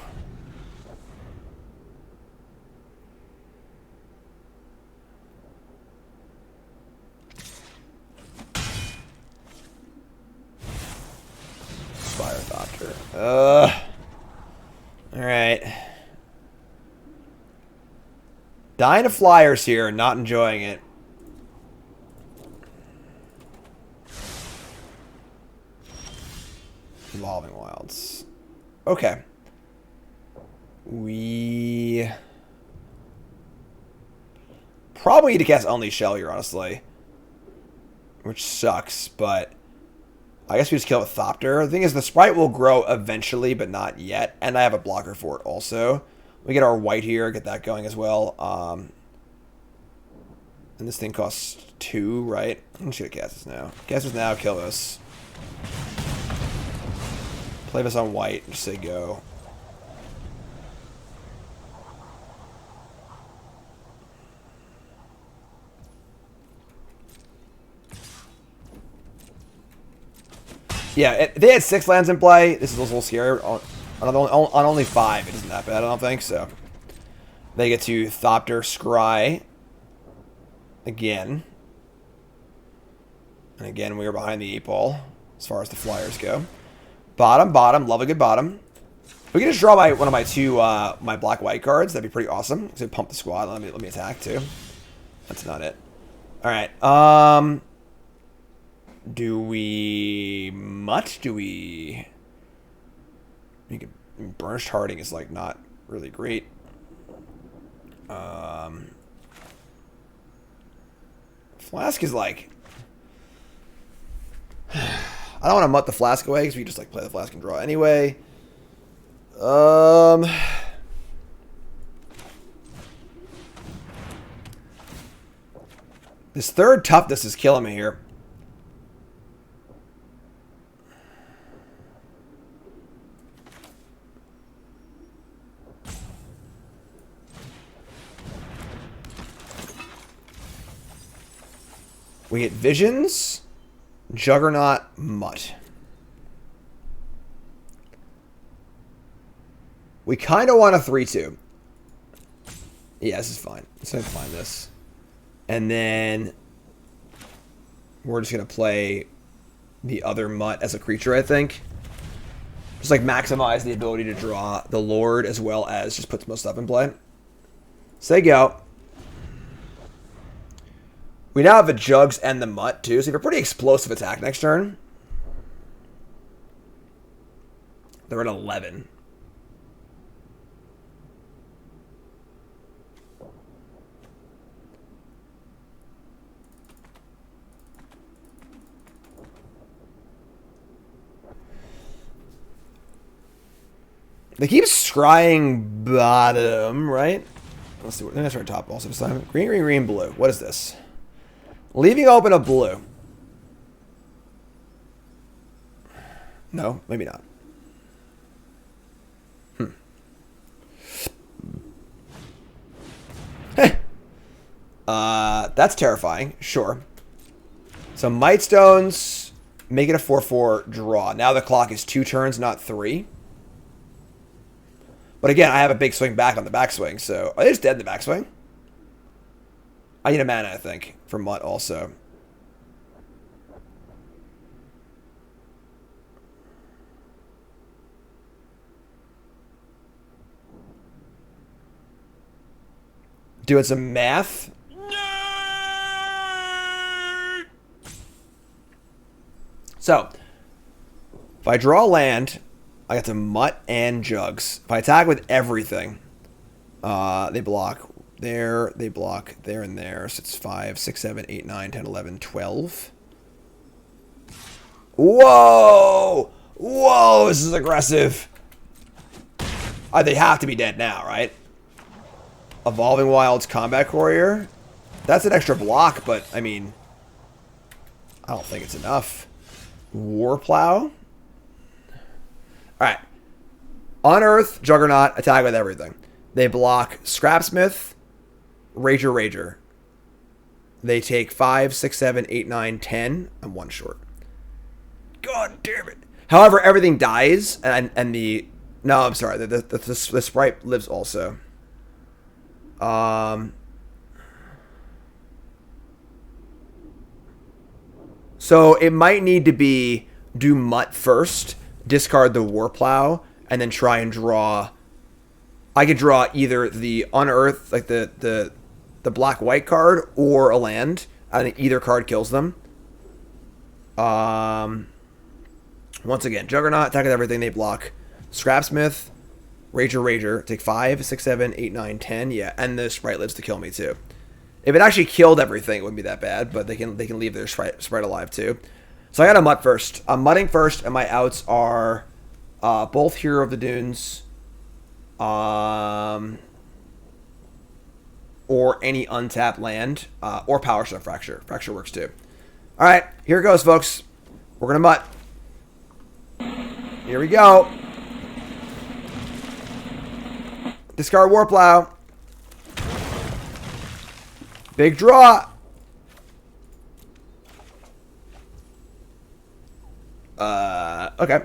Fire Doctor. Alright. Dying to flyers here, not enjoying it. Evolving Wilds. Okay. We probably need to cast Only Shell here, honestly. Which sucks, but I guess we just kill it with Thopter. The thing is, the Sprite will grow eventually, but not yet. And I have a blocker for it also. We get our white here, get that going as well. And this thing costs 2, right? I'm just going to cast this now. Cast this now, kill this. Play this on white, just say go. Yeah, if they had 6 lands in play, this is a little scary. On only 5, it isn't that bad, I don't think, so. They get to Thopter Scry. Again. And again, we are behind the 8 ball, as far as the Flyers go. Bottom, love a good bottom. We can just draw one of my 2 my black-white cards. That'd be pretty awesome. So pump the squad. Let me attack, too. That's not it. Alright, do we mutt? Do we... Burnished Harding is, like, not really great. Flask is, like... I don't want to mutt the Flask away, because we can just, like, play the Flask and draw anyway. This 3rd toughness is killing me here. We get Visions, Juggernaut, Mutt. We kind of want a 3-2. Yeah, this is fine. Let's not find this. And then we're just going to play the other Mutt as a creature, I think. Just like maximize the ability to draw the Lord as well as just put some stuff in play. Say go. We now have the Jugs and the Mutt, too, so we have a pretty explosive attack next turn. They're at 11. They keep scrying bottom, right? Let's see. Let's start top also this time. Green, green, green, blue. What is this? Leaving open a blue. No, maybe not. That's terrifying. Sure. So Mightstones make it a 4/4 draw. Now the clock is 2 turns, not 3. But again, I have a big swing back on the backswing, so are they just dead in the backswing? I need a mana, I think, for Mutt also. Doing some math. So, if I draw land, I get to Mutt and Jugs. If I attack with everything, they block there, they block there and there. So it's 5, 6, 7, 8, 9, 10, 11, 12. Whoa! Whoa, this is aggressive. They have to be dead now, right? Evolving Wilds Combat Courier. That's an extra block, but, I mean, I don't think it's enough. Warplow. Alright. Unearth, Juggernaut, attack with everything. They block Scrapsmith, Rager, Rager. They take 5, 6, 7, 8, 9, 10. I'm 1 short. God damn it. However, everything dies, and the... No, I'm sorry. The Sprite lives also. So it might need to be do Mutt first, discard the Warplow, and then try and draw. I could draw either the Unearth, like the black-white card, or a land. I think either card kills them. Once again, Juggernaut, attack with everything, they block. Scrapsmith, Rager. Take 5, 6, 7, 8, 9, 10. Yeah, and the Sprite lives to kill me too. If it actually killed everything, it wouldn't be that bad, but they can leave their Sprite alive too. So I got a mutt first. I'm mutting first, and my outs are both Hero of the Dunes, or any untapped land, or Power Stone Fracture. Fracture works too. All right, here it goes, folks. We're gonna mutt. Here we go. Discard Warplow. Big draw. Okay.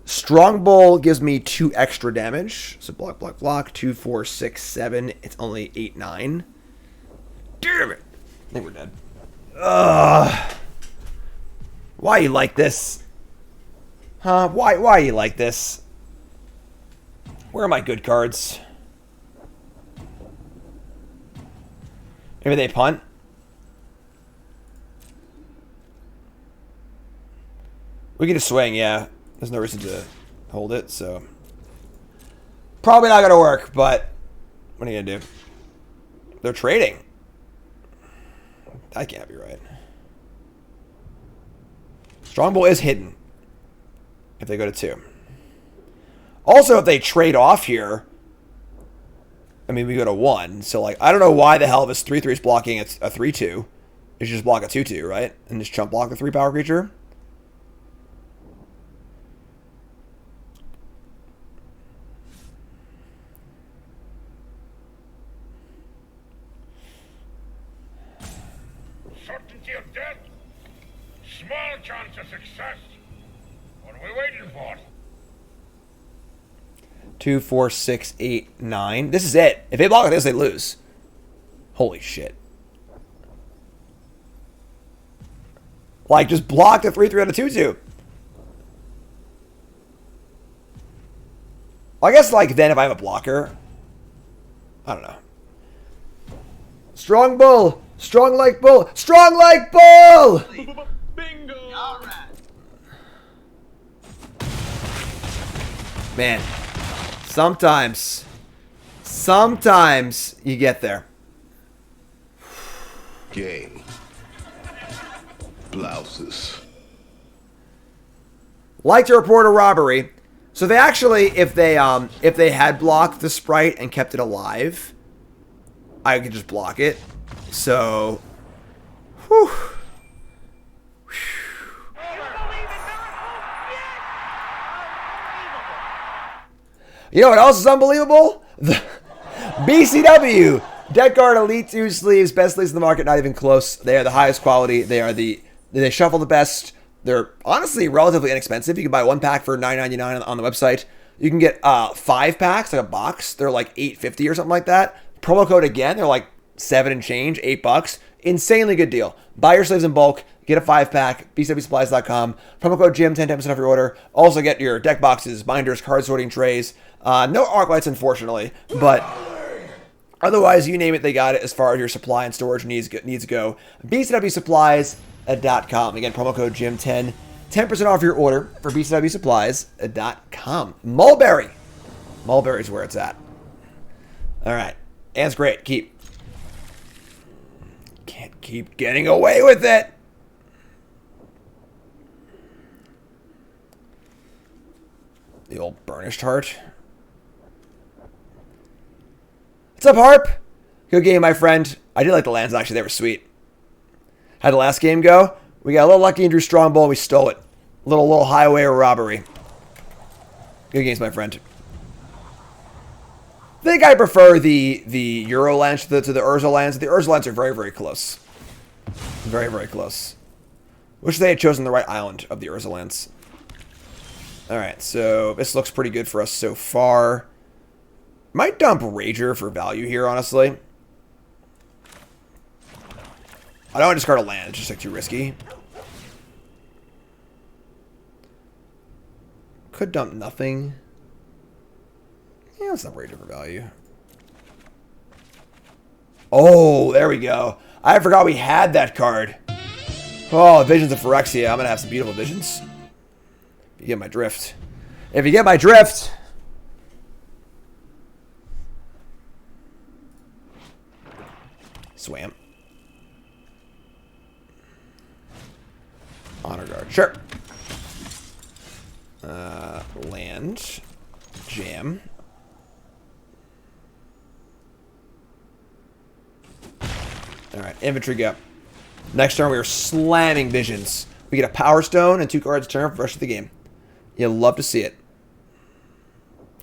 Strong Bull gives me 2 extra damage. So block. 2, 4, 6, 7. It's only 8, 9. Damn it. I think we're dead. Why you like this? Huh? Why you like this? Where are my good cards? Maybe they punt. We can just swing, yeah. There's no reason to hold it, so. Probably not going to work, but what are you going to do? They're trading. That can't be right. Strongbow is hidden if they go to 2. Also, if they trade off here, I mean, we go to 1. So, like, I don't know why the hell this 3/3 is blocking a 3/2. You should just block a 2/2, right? And just chump block the 3-power creature. Certainty of death? Small chance of success. What are we waiting for? 2, 4, 6, 8, 9. This is it. If they block this, they lose. Holy shit. Like, just block the 3/3 on a 2/2. I guess, like, then if I have a blocker, I don't know. Strong Bull. Strong like Bull. Strong like Bull! Bingo! All right. Man. Sometimes you get there. Game. Blouses. Like to report a robbery. So they actually, if they had blocked the Sprite and kept it alive, I could just block it. So, whew. You know what else is unbelievable? The BCW Deck Guard Elite 2 sleeves, best sleeves in the market, not even close. They are the highest quality. They shuffle the best. They're honestly relatively inexpensive. You can buy 1 pack for $9.99 on the website. You can get 5 packs, like a box. They're like $8.50 or something like that. Promo code again, they're like 7 and change, $8. Insanely good deal. Buy your sleeves in bulk. Get a 5-pack, bcwsupplies.com. Promo code Jim, 10% off your order. Also get your deck boxes, binders, card sorting trays. No arc lights, unfortunately, but otherwise, you name it, they got it as far as your supply and storage needs go. bcwsupplies.com. Again, promo code Jim10, 10% off your order for bcwsupplies.com. Mulberry. Mulberry's where it's at. All right. That's great. Can't keep getting away with it. The old burnished heart. What's up, Harp? Good game, my friend. I did like the lands, actually. They were sweet. How'd the last game go? We got a little lucky and drew Strongbow, and we stole it. A little highway robbery. Good games, my friend. I think I prefer the Euro lands to the Urza lands. The Urza lands are very, very close. Very, very close. Wish they had chosen the right island of the Urza lands. Alright, so this looks pretty good for us so far. Might dump Rager for value here, honestly. I don't want to discard a land. It's just like too risky. Could dump nothing. Yeah, let's dump Rager for value. Oh, there we go. I forgot we had that card. Oh, Visions of Phyrexia. I'm going to have some beautiful visions. If you get my drift. If you get my drift. Swamp. Honor Guard. Sure. Land. Jam. Alright, infantry go. Next turn, we are slamming Visions. We get a Power Stone and 2 cards a turn for the rest of the game. You'll love to see it.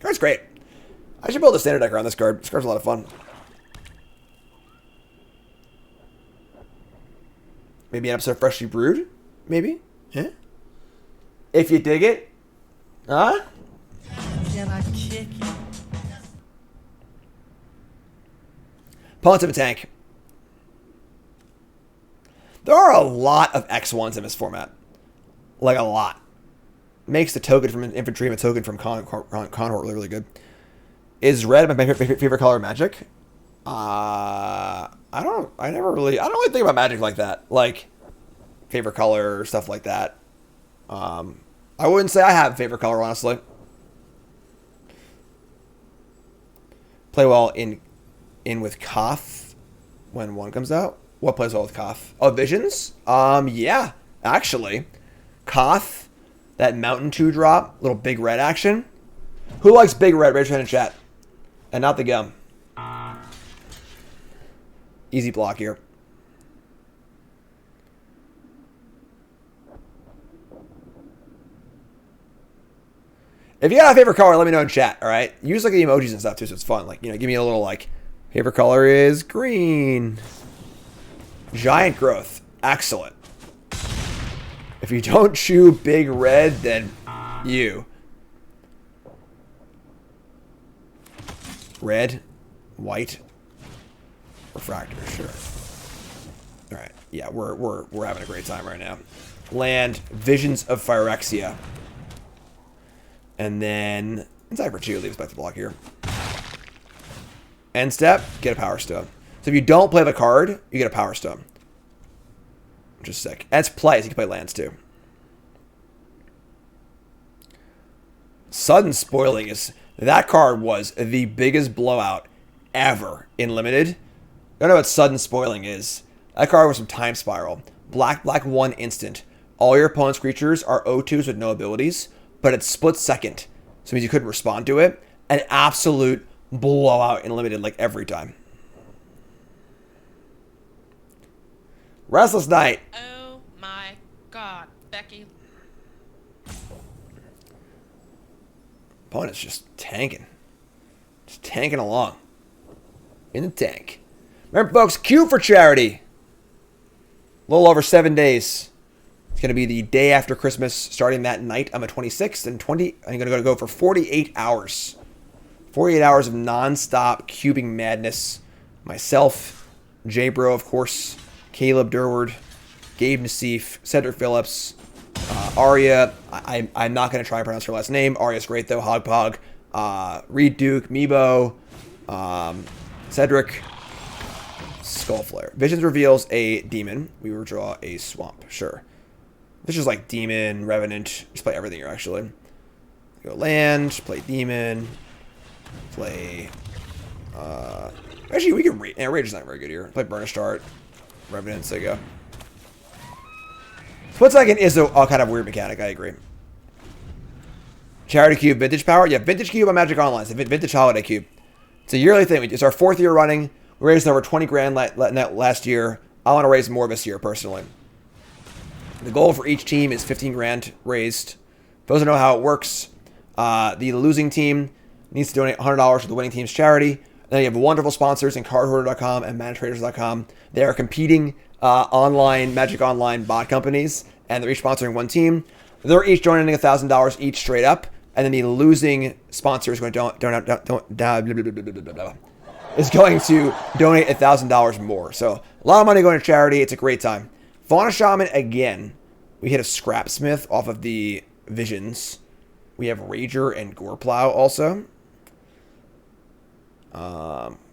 Card's great. I should build a standard deck around this card. This card's a lot of fun. Maybe an episode of Freshly Brewed? Maybe? Yeah? If you dig it. Huh? Can I kick you? Opponents have a tank. There are a lot of X1s in this format. Like, a lot. Makes the token from an infantry and a token from Conhort really, really good. Is red my favorite color of Magic? I don't really think about Magic like that. Like, favorite color, stuff like that. I wouldn't say I have a favorite color, honestly. Play well in with Koth when 1 comes out. What plays well with Koth? Oh, Visions? Yeah, actually. Koth, that Mountain 2-drop, little big red action. Who likes big red? Raise your hand in chat. And not the gum. Easy block here. If you got a favorite color, let me know in chat, alright? Use like the emojis and stuff too, so it's fun. Like, you know, give me a little like, favorite color is green. Giant growth. Excellent. If you don't chew big red, then you. Red, white, refractor, sure. Alright, yeah, we're having a great time right now. Land, Visions of Phyrexia. And then, inside for 2, leave us back to block here. End step, get a Power Stone. So if you don't play the card, you get a Power Stone. Which is sick. That's plays, you can play lands too. Sudden Spoiling is... That card was the biggest blowout ever in Limited. I don't know what Sudden Spoiling is. That card was from Time Spiral. Black, 1 instant. All your opponent's creatures are O2s with no abilities, but it's split second. So it means you couldn't respond to it. An absolute blowout in Limited, like every time. Restless Night. Oh my god, Becky. Opponent's just tanking. Just tanking along. In the tank. Remember, folks, queue for charity. A little over 7 days. It's going to be the day after Christmas, starting that night on the 26th. And I'm going to go for 48 hours. 48 hours of non-stop cubing madness. Myself, Jay Bro, of course, Caleb Durward, Gabe Nassif, Cedric Phillips, Arya. I'm not going to try and pronounce her last name. Arya's great, though. Hogpog. Reed Duke, Meebo, Cedric, Skullflare. Visions reveals a demon. We will draw a swamp. Sure. This is like demon, revenant. Just play everything here, actually. Go land, play demon, play... actually, we can... Rage is not very good here. Play Burnish Dart, revenant, so go. Split second is a kind of weird mechanic, I agree. Charity Cube, Vintage Power. Yeah, Vintage Cube on Magic Online. It's a Vintage Holiday Cube. It's a yearly thing. It's our 4th year running. We raised over 20 grand last year. I want to raise more this year, personally. The goal for each team is 15 grand raised. For those who know how it works, the losing team needs to donate $100 to the winning team's charity. And then you have wonderful sponsors in cardhoarder.com and manatraders.com. They are competing online, Magic Online bot companies, and they're each sponsoring one team. They're each donating $1,000 each straight up, and then the losing sponsor is going to donate $1,000 more. So a lot of money going to charity. It's a great time. Fauna Shaman again. We hit a Scrapsmith off of the Visions. We have Rager and Goreplow also.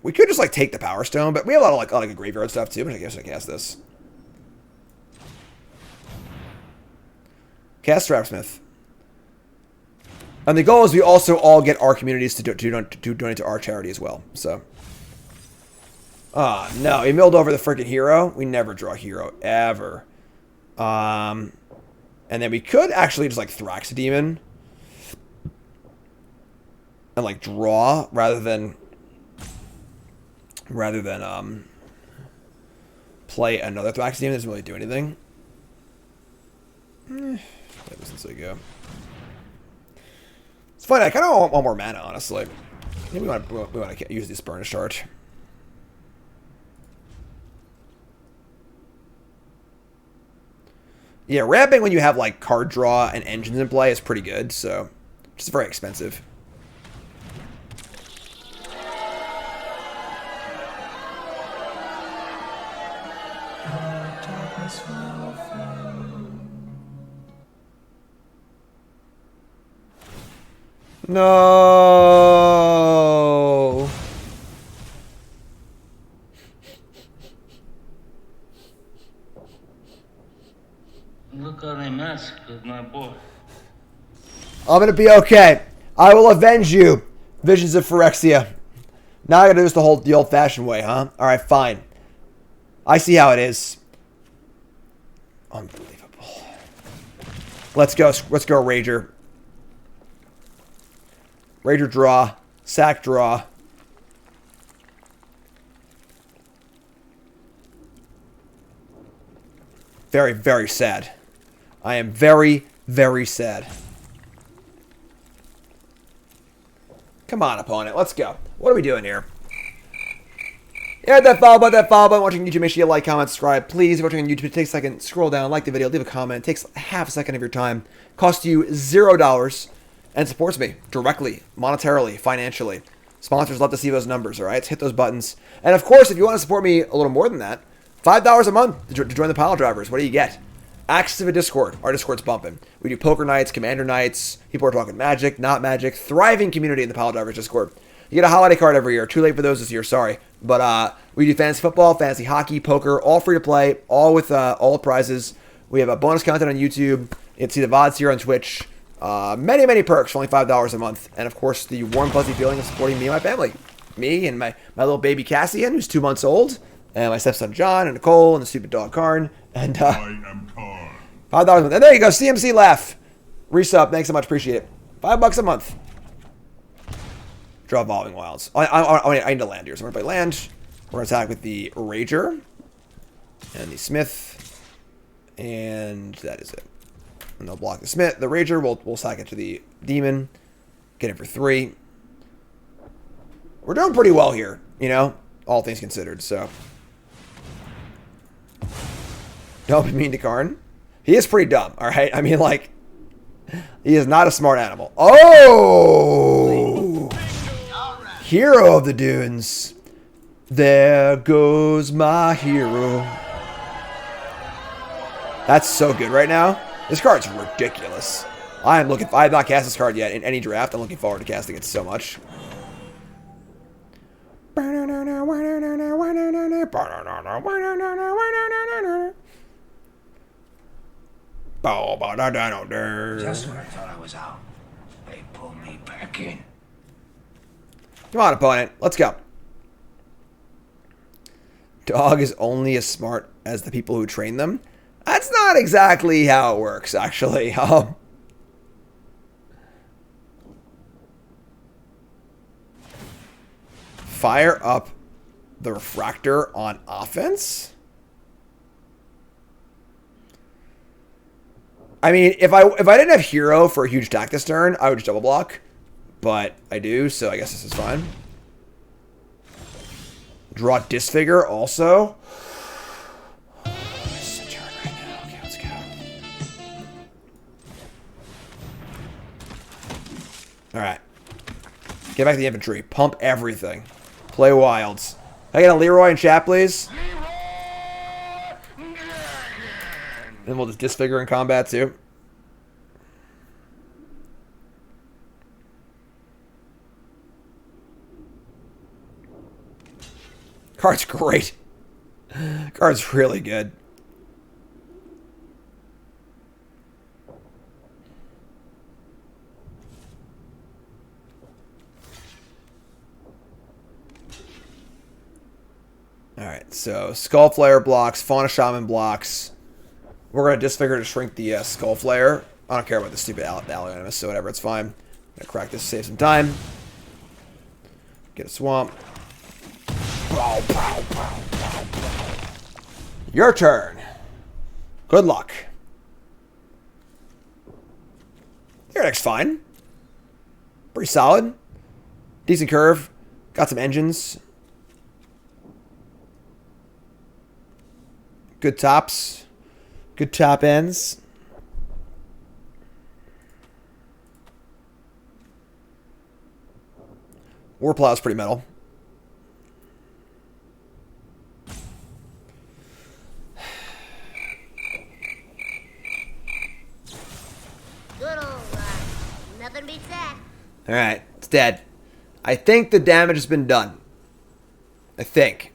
We could just like take the Power Stone, but we have a lot of graveyard stuff too. But I guess I cast this. Cast Scrapsmith. And the goal is we also all get our communities to donate to our charity as well. So, Oh, no. He milled over the freaking hero. We never draw hero, ever. And then we could actually just, like, Thrax Demon. And, like, draw rather than play another Thrax Demon. Doesn't really do anything. Since we go. It's funny. I kind of want more mana, honestly. Maybe we want to use this Burnish Heart. Yeah, ramping when you have like card draw and engines in play is pretty good. So, just very expensive. No. Look how they massacred my boy. I'm gonna be okay. I will avenge you, Visions of Phyrexia. Now I gotta do this the old-fashioned way, huh? All right, fine. I see how it is. Unbelievable. Let's go. Let's go, Rager. Rager draw. Sack draw. Very, very sad. I am very, very sad. Come on, opponent. Let's go. What are we doing here? Hit that follow button, Watching YouTube, make sure you like, comment, subscribe. Please, if you're watching on YouTube, take a second, scroll down, like the video, leave a comment. It takes half a second of your time. Costs you $0 and supports me directly, monetarily, financially. Sponsors love to see those numbers, all right? Hit those buttons. And of course, if you want to support me a little more than that, $5 a month to join the Pile Drivers. What do you get? Access to a Discord. Our Discord's bumping. We do poker nights, commander nights. People are talking Magic, not Magic. Thriving community in the Pile Drivers Discord. You get a holiday card every year. Too late for those this year, sorry. But we do fantasy football, fantasy hockey, poker, all free to play, all with all prizes. We have a bonus content on YouTube. You can see the VODs here on Twitch. Many, many perks for only $5 a month. And of course, the warm, fuzzy feeling of supporting me and my family. Me and my little baby Cassian, who's 2 months old. And my stepson John and Nicole and the stupid dog Karn. And I am Karn. $5 a month. And there you go, CMC Laugh. Resub, thanks so much, appreciate it. $5 a month. Draw Evolving Wilds. I need to land here, so we're going to play land. We're going to attack with the Rager. And the Smith. And that is it. And they'll block the Smith. The Rager, we'll sack it to the Demon. Get it for 3. We're doing pretty well here, you know? All things considered, so. Don't be mean to Karn. He is pretty dumb, alright? I mean, like, he is not a smart animal. Oh! Hero of the Dunes. There goes my hero. That's so good right now. This card's ridiculous. I have not cast this card yet in any draft. I'm looking forward to casting it so much. Just when I thought I was out, they pulled me back in. Come on, opponent. Let's go. Dog is only as smart as the people who train them. That's not exactly how it works, actually. Fire up the Refractor on offense? I mean, if I didn't have Hero for a huge attack this turn, I would just double block. But I do, so I guess this is fine. Draw Disfigure also. This is a turn right now. Okay, let's go. Alright. Get back to the infantry. Pump everything. Play Wilds. Can I get a Leroy in chat, please? And we'll just Disfigure in combat, too. Card's great. Card's really good. Alright, so Skull Flare blocks, Fauna Shaman blocks. We're going to Disfigure to shrink the Skull Flare. I don't care about the stupid Ally Animus, so whatever, it's fine. I'm going to crack this, save some time. Get a Swamp. Your turn. Good luck. Your deck's fine. Pretty solid. Decent curve. Got some engines. Good tops. Good top ends. Warplow's pretty metal. Good old ride. Nothing beats that. Alright, it's dead. I think the damage has been done. I think.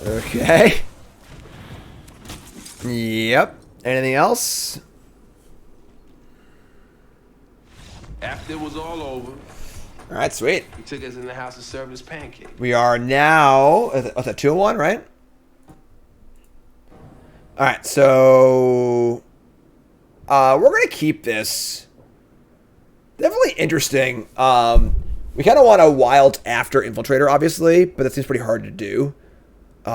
Okay. Yep. Anything else? After it was all over, All right, sweet. he took us in the house and served us pancakes. We are now at a 2-1, right? All right, so we're gonna keep this. Definitely interesting. We kind of want a wild after Infiltrator, obviously, but that seems pretty hard to do. We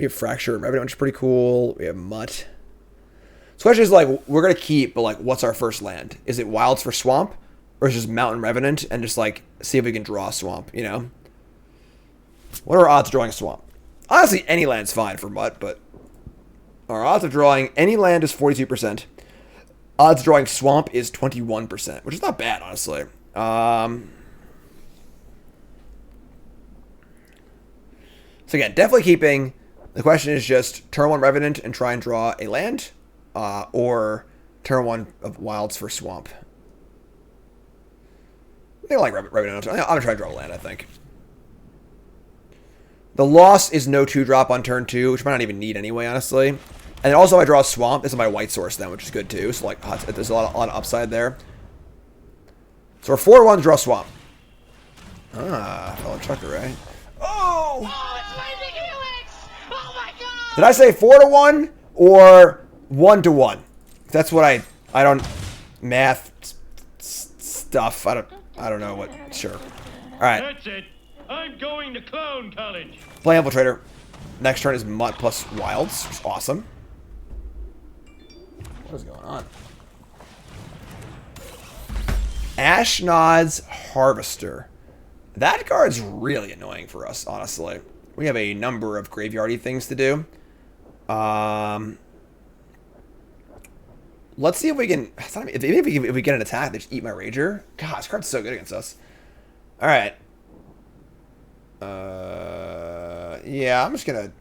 have Fracture and Revenant, which is pretty cool. We have Mutt. So the question is, like, we're going to keep, but, like, what's our first land? Is it Wilds for Swamp? Or is it just Mountain Revenant and just, like, see if we can draw a Swamp, you know? What are our odds of drawing a Swamp? Honestly, any land's fine for Mutt, but our odds of drawing any land is 42%. Odds of drawing Swamp is 21%, which is not bad, honestly. So again, definitely keeping. The question is just turn 1 Revenant and try and draw a land, or turn 1 of Wilds for Swamp. I think I like Revenant. I'm going to try to draw a land, I think. The loss is no 2-drop on turn 2, which I might not even need anyway, honestly. And then also I draw a Swamp. This is my white source then, which is good too. So like, there's a lot of upside there. So we're 4-1 to draw Swamp. Fellow Chucker, right? Oh! Oh, it's Mythic Helix! Oh my god! Did I say 4-1 or 1-1? That's what I don't math stuff. I don't know what. Sure. All right. That's it. I'm going to clown college. Play Infiltrator. Next turn is Mutt plus Wilds, which is awesome. What is going on? Ashnod's Harvester. That card's really annoying for us, honestly. We have a number of graveyardy things to do. Let's see if we can... If we get an attack, they just eat my Rager. God, this card's so good against us. Alright. Yeah, I'm just gonna,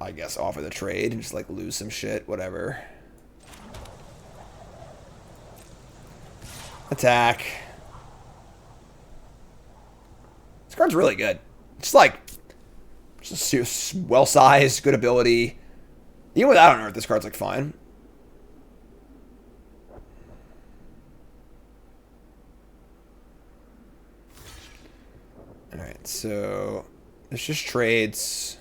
I guess, offer the trade and just, like, lose some shit. Whatever. Attack. This card's really good. Just like, just well-sized, good ability. Even without Unearth, this card's like fine. Alright, so it's just trades.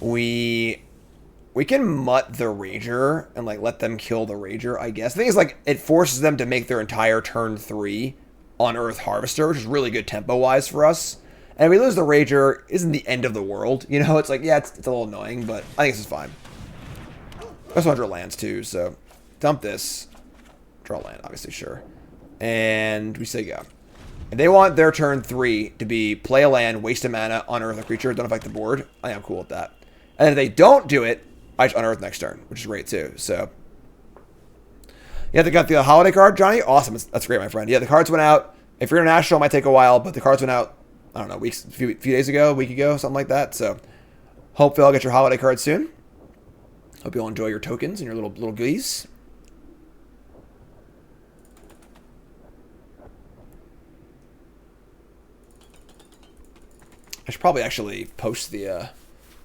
We can Mutt the Rager and like let them kill the Rager, I guess. The thing is, like, it forces them to make their entire turn 3 Unearth Harvester, which is really good tempo-wise for us. And if we lose the Rager, isn't the end of the world. You know, it's like, yeah, it's a little annoying, but I think this is fine. I also want to draw lands too, so dump this. Draw land, obviously, sure. And we say go. If they want their turn 3 to be play a land, waste a mana, unearth a creature, don't affect the board, I think I'm cool with that. And if they don't do it, I just unearth next turn, which is great too. So yeah, they got the holiday card, Johnny. Awesome, that's great, my friend. Yeah, the cards went out. If you're international, it might take a while, but the cards went out. I don't know, a few days ago, a week ago, something like that. So hopefully I'll get your holiday card soon. Hope you'll enjoy your tokens and your little goodies. I should probably actually post the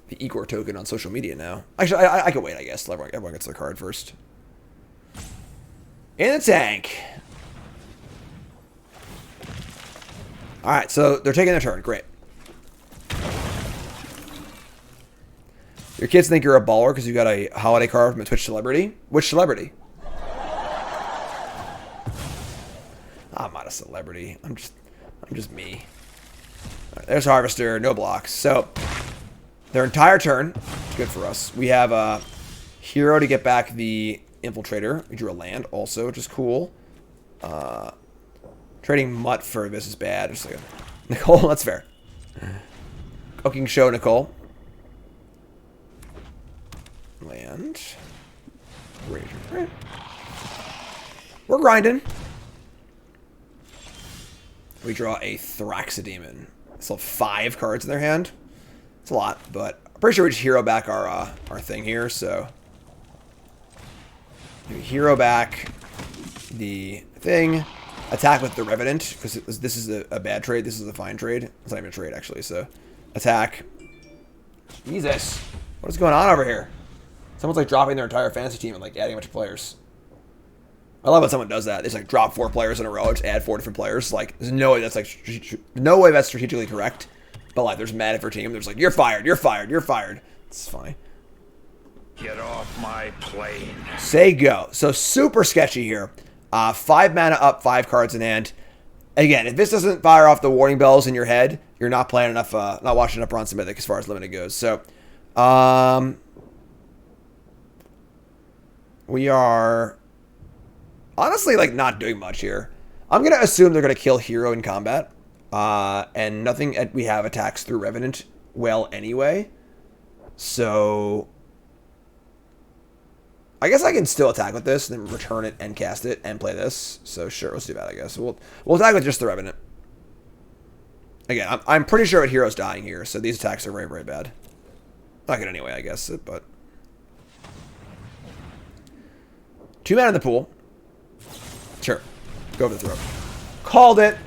Igor token on social media now. Actually, I could wait, I guess. Everyone gets their card first. In the tank. Alright, so they're taking their turn. Great. Your kids think you're a baller because you got a holiday card from a Twitch celebrity? Which celebrity? I'm not a celebrity. I'm just me. Right, there's Harvester, no blocks. So their entire turn, good for us. We have a hero to get back the Infiltrator. We drew a land also, which is cool. Trading Mutt for this is bad. Just like Nicole, that's fair. Cooking show, Nicole. Land. Ranger. Right. We're grinding. We draw a Thraxidemon. Still have 5 cards in their hand. It's a lot, but I'm pretty sure we just hero back our thing here, so we hero back the thing, attack with the Revenant, because this is a bad trade, this is a fine trade. It's not even a trade, actually, so attack. Jesus. What is going on over here? Someone's like dropping their entire fantasy team and like adding a bunch of players. I love when someone does that. They just like drop 4 players in a row, just add 4 different players. Like, there's no way that's like strategically correct. But like, there's mad at their team. There's like, you're fired, you're fired, you're fired. It's funny. Get off my plane. Say go. So super sketchy here. 5 mana up, 5 cards in hand. Again, if this doesn't fire off the warning bells in your head, you're not playing enough, not watching enough Bronze Mythic as far as limited goes. So, we are honestly like not doing much here. I'm gonna assume they're gonna kill hero in combat, and nothing we have attacks through Revenant well anyway. So I guess I can still attack with this, and then return it and cast it and play this. So sure, let's do that. I guess we'll attack with just the Revenant. Again, I'm pretty sure that hero's dying here, so these attacks are very, very bad. Not good anyway, I guess, but 2 mana in the pool. Sure. Go over the throat. Called it.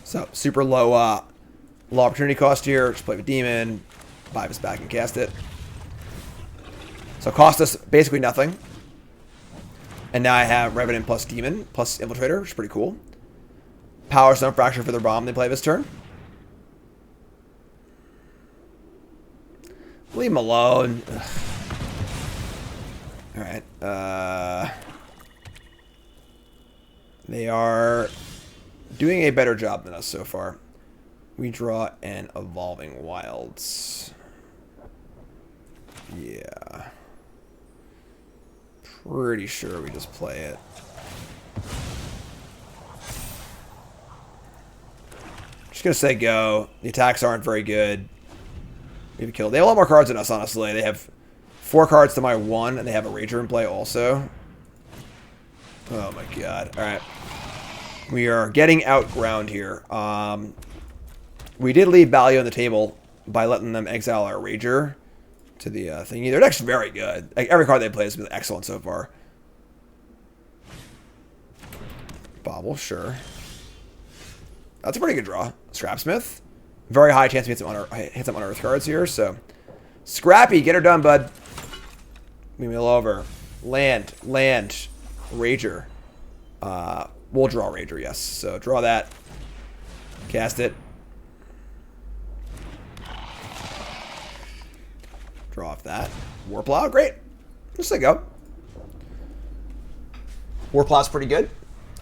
So, super low opportunity cost here. Just play with Demon. Buy this back and cast it. So, it cost us basically nothing. And now I have Revenant plus Demon plus Infiltrator, which is pretty cool. Power Stone Fracture for their bomb they play this turn. Leave him alone. Ugh. Alright. They are doing a better job than us so far. We draw an Evolving Wilds. Yeah. Pretty sure we just play it. Just gonna say go. The attacks aren't very good. Maybe kill. They have a lot more cards than us, honestly. They have 4 cards to my 1, and they have a Rager in play also. Oh my god. Alright. We are getting outground here. We did leave value on the table by letting them exile our Rager to the thingy. Their deck's very good. Like, every card they play has been excellent so far. Bobble, sure. That's a pretty good draw. Scrapsmith. Very high chance we hit some unearthed cards here, so. Scrappy, get her done, bud. Windmill over. Land. Rager. We'll draw Rager, yes. So draw that. Cast it. Draw off that. Warplow, great. Just let go. Warplow's pretty good.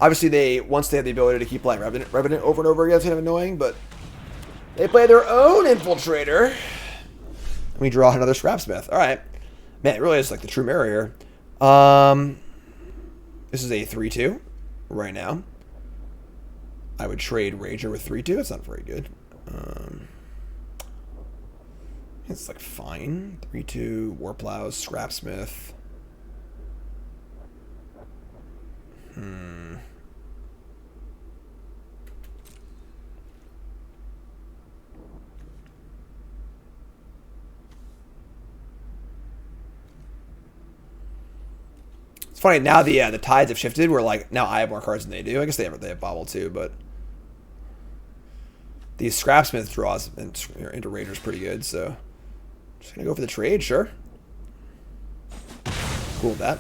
Obviously, once they have the ability to keep playing Revenant over and over again, it's kind of annoying, but they play their own Infiltrator. And we draw another Scrapsmith. All right. Man, it really is like the true mirror here. This is a 3-2 right now. I would trade Rager with 3-2. That's not very good. It's like fine. 3-2, Warplows, Scrapsmith. It's funny now the tides have shifted. Where like now I have more cards than they do. I guess they have Bobble too, but these Scrapsmith draws into Rager's pretty good. So just gonna go for the trade, sure. Cool with that.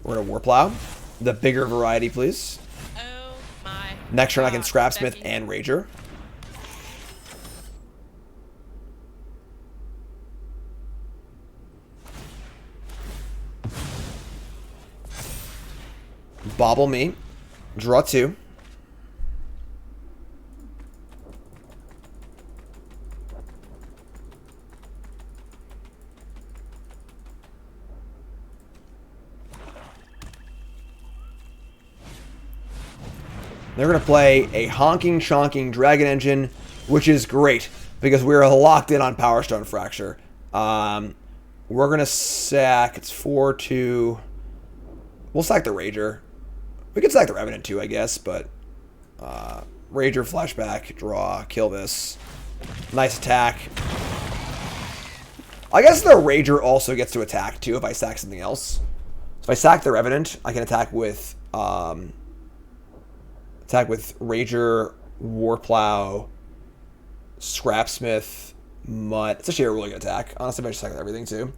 We're gonna Warplow, the bigger variety, please. Oh my. Next turn I can God, Scrapsmith Becky. and Rager. Bobble me. Draw 2. They're going to play a honking, chonking Dragon Engine, which is great because we're locked in on Power Stone Fracture. We're going to sack. It's 4-2. We'll sack the Rager. We could sack the Revenant too, I guess, but Rager, flashback, draw, kill this. Nice attack. I guess the Rager also gets to attack too if I sack something else. So if I sack the Revenant, I can attack with Rager, Warplow, Scrapsmith, Mutt. It's actually a really good attack. Honestly, I might just sack everything too.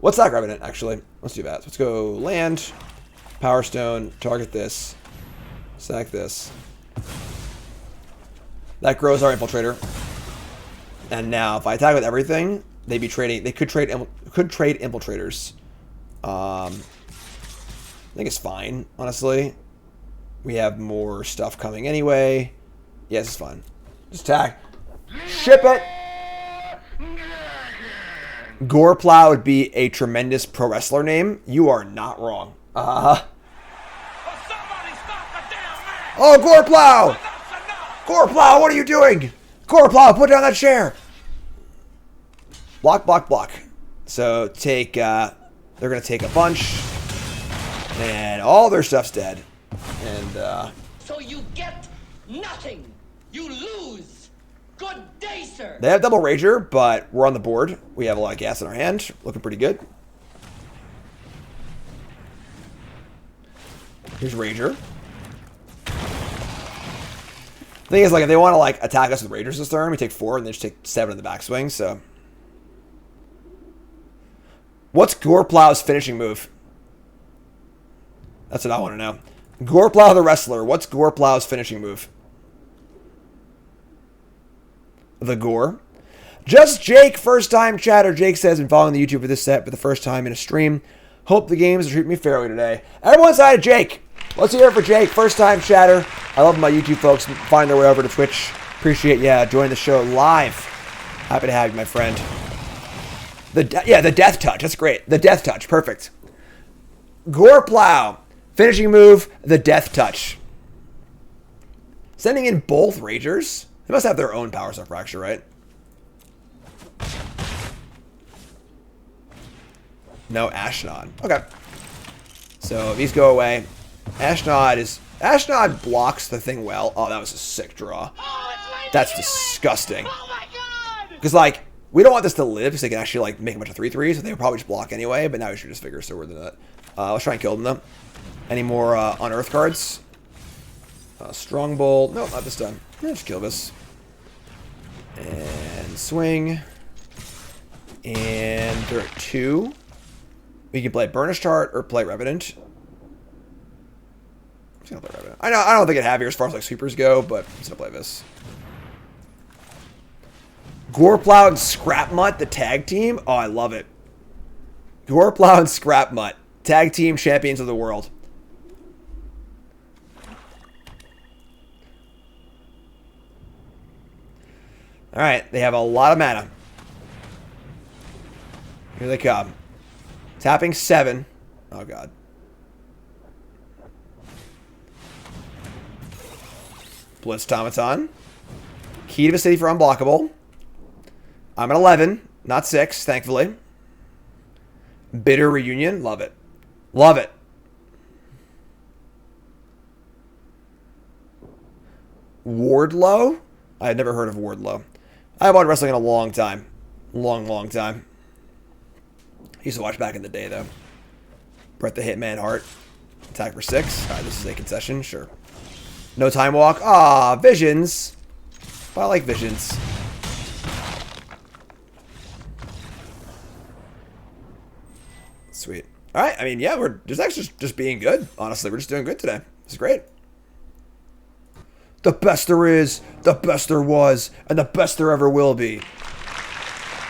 Let's sack Revenant, actually. Let's do that. So let's go land, Power Stone, target this, sack this. That grows our Infiltrator. And now, if I attack with everything, they'd be trading. They could trade Infiltrators. I think it's fine, honestly. We have more stuff coming anyway. Yes, it's fine. Just attack. Ship it! Goreplow would be a tremendous pro wrestler name. You are not wrong. Oh, Goreplow! Goreplow, what are you doing? Goreplow, put down that chair! Block, block, block. So take, they're going to take a bunch. And all their stuff's dead. And, So you get nothing. You lose. Good day, sir. They have double Rager, but we're on the board. We have a lot of gas in our hand. Looking pretty good. Here's Rager. Thing is, like, if they want to, like, attack us with Ragers this turn, we take 4 and they just take 7 in the backswing, so. What's Goreplow's finishing move? That's what I want to know. Goreplow the wrestler. What's Goreplow's finishing move? The Gore. Just Jake, first time chatter. Jake says, been following the YouTube for this set for the first time in a stream. Hope the games treat me fairly today. Everyone side of Jake. Let's hear it for Jake, first time chatter. I love my YouTube folks find their way over to Twitch. Appreciate joining the show live. Happy to have you, my friend. The death touch. That's great. The death touch. Perfect. Goreplow. Finishing move, the death touch. Sending in both Ragers. They must have their own Power Stone Fracture, right? No, Ashnod. Okay. So these go away. Ashnod blocks the thing well. Oh, that was a sick draw. That's disgusting. Oh my god! Because, like, we don't want this to live because they can actually, like, make a bunch of 3/3s, so they would probably just block anyway, but now we should just figure so we're than that. Let's try and kill them, though. Any more unearth cards? Strongbolt. Nope, not this time. Yeah, just kill this. And swing. And they're at 2. We can play Burnished Heart or play Revenant. I'm just gonna play Revenant. I don't think I'd have here as far as like sweepers go, but I'm just gonna play this. Goreplow and Scrapmutt, the tag team. Oh, I love it. Goreplow and Scrapmutt, tag team champions of the world. All right, they have a lot of mana. Here they come. Tapping 7. Oh, God. Blitz Automaton. Key to the City for unblockable. I'm at 11, not 6, thankfully. Bitter Reunion. Love it. Love it. Wardlow? I had never heard of Wardlow. I haven't watched wrestling in a long time. Long time. I used to watch back in the day, though. Brett the Hitman Heart. Attack for 6. Alright, this is a concession. Sure. No time walk. Ah, visions. But I like visions. Sweet. Alright, I mean, yeah, we're just actually just being good. Honestly, we're just doing good today. It's great. The best there is, the best there was, and the best there ever will be.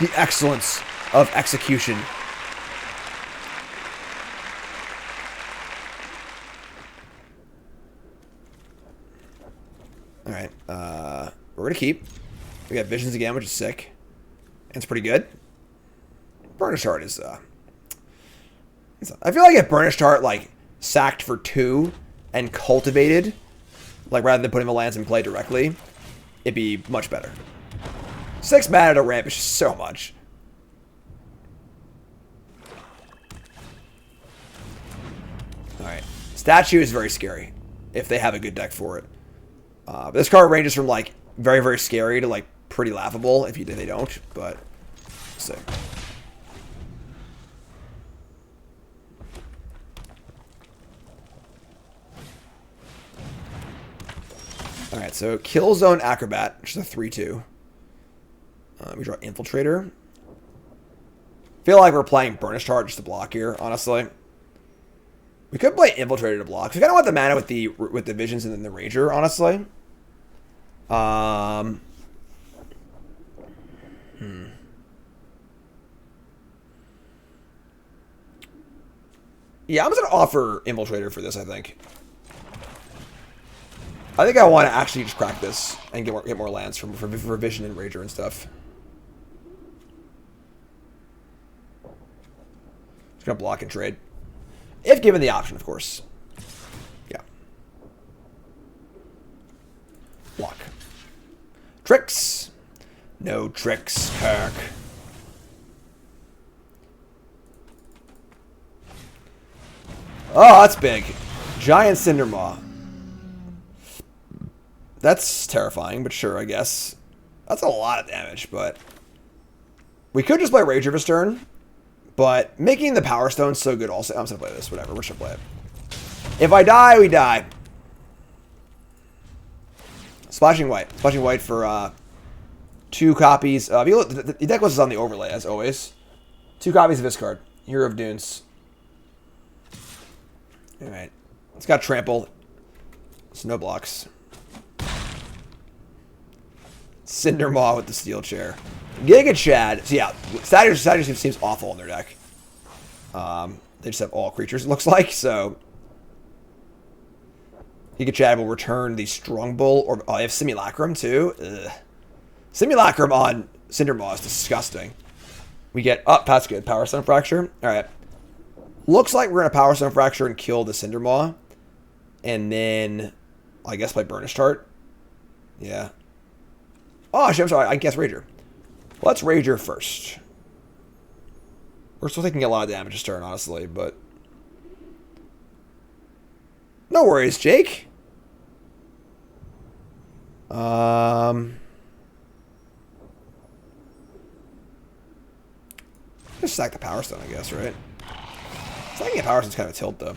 The excellence of execution. Alright, we're gonna keep. We got visions again, which is sick. And it's pretty good. Burnished Heart is, I feel like if Burnished Heart, like, sacked for 2 and cultivated, like, rather than putting the lands in play directly, it'd be much better. 6 mana to ramp is just so much. Alright. Statue is very scary, if they have a good deck for it. This card ranges from, like, very, very scary to, like, pretty laughable if they don't, but sick. Alright, so Killzone Acrobat, which is a 3-2. We draw Infiltrator. Feel like we're playing Burnished Heart just to block here, honestly. We could play Infiltrator to block. We kind of want the mana with the Visions and then the Ranger, honestly. Yeah, I'm just going to offer Infiltrator for this, I think. I think I want to actually just crack this and get more lands for Vision and Rager and stuff. Just going to block and trade. If given the option, of course. Yeah. Block. Tricks. No tricks, Kirk. Oh, that's big. Giant Cindermaw. That's terrifying, but sure, I guess. That's a lot of damage, but... We could just play Rager this turn, but making the Power Stone so good also... I'm just going to play this, whatever, we're just going to play it. If I die, we die. Splashing White. Splashing White for 2 copies. The deck list is on the overlay, as always. 2 copies of this card. Hero of Dunes. Alright. It's got Trample. It's no blocks. Cindermaw with the Steel Chair. Giga Chad. So yeah, Satyr seems awful in their deck. They just have all creatures, it looks like, so... Giga Chad will return the Strong Bull, or I have Simulacrum too. Ugh. Simulacrum on Cindermaw is disgusting. We get, oh, that's good, Power Stone Fracture. Alright. Looks like we're going to Power Stone Fracture and kill the Cindermaw. And then, I guess play Burnished Heart. Yeah. Oh, shit, I'm sorry, I guess Rager. Let's Rager first. We're still taking a lot of damage this turn, honestly, but... No worries, Jake. Just sack the Power Stone, I guess, right? Sacking a Power Stone's kind of a tilt, though.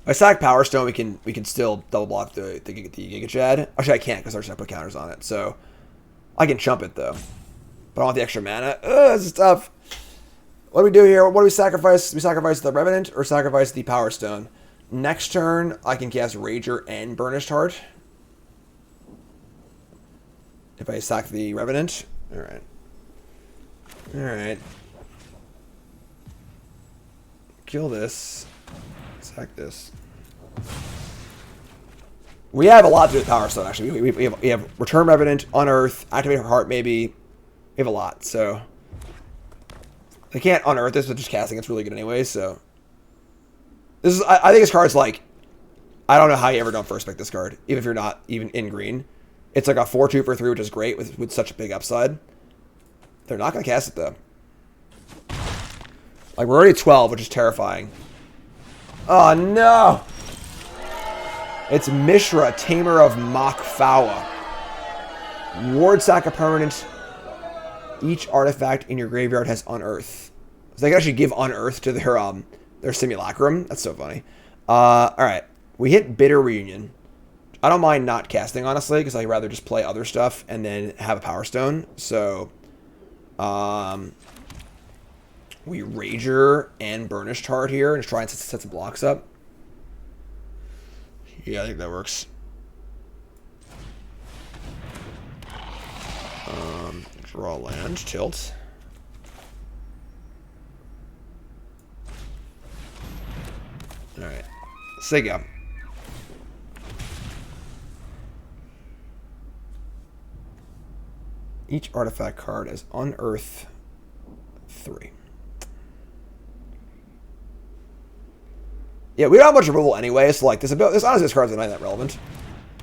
If I sack Power Stone, we can still double block the Giga Chad. Actually, I can't because I just have to put counters on it. So I can chump it though. But I want the extra mana. Ugh, this is tough. What do we do here? What do we sacrifice? We sacrifice the Revenant or sacrifice the Power Stone? Next turn, I can cast Rager and Burnished Heart. If I sack the Revenant. Alright. Alright. Kill this. Sack this. We have a lot to do with Power Stone, actually. We have Return Revenant, Unearth, Activate Her Heart, maybe. We have a lot, so... I can't unearth this, but just casting it's really good anyway, so... This is, I think this card's like... I don't know how you ever don't first pick this card, even if you're not even in green. It's like a 4-2 for 3, which is great with such a big upside. They're not going to cast it, though. Like, we're already 12, which is terrifying. Oh, no! It's Mishra, Tamer of Mokfawa. Ward sack a permanent. Each artifact in your graveyard has unearth. So they can actually give unearth to their simulacrum. That's so funny. All right, we hit Bitter Reunion. I don't mind not casting, honestly, because I'd rather just play other stuff and then have a Power Stone. So, we Rager and Burnished Heart here and just try and set some blocks up. Yeah, I think that works. Draw land, tilt. Alright. Siga. Each artifact card is unearth 3. Yeah, we don't have much removal anyway, so like this honestly this card's not that relevant.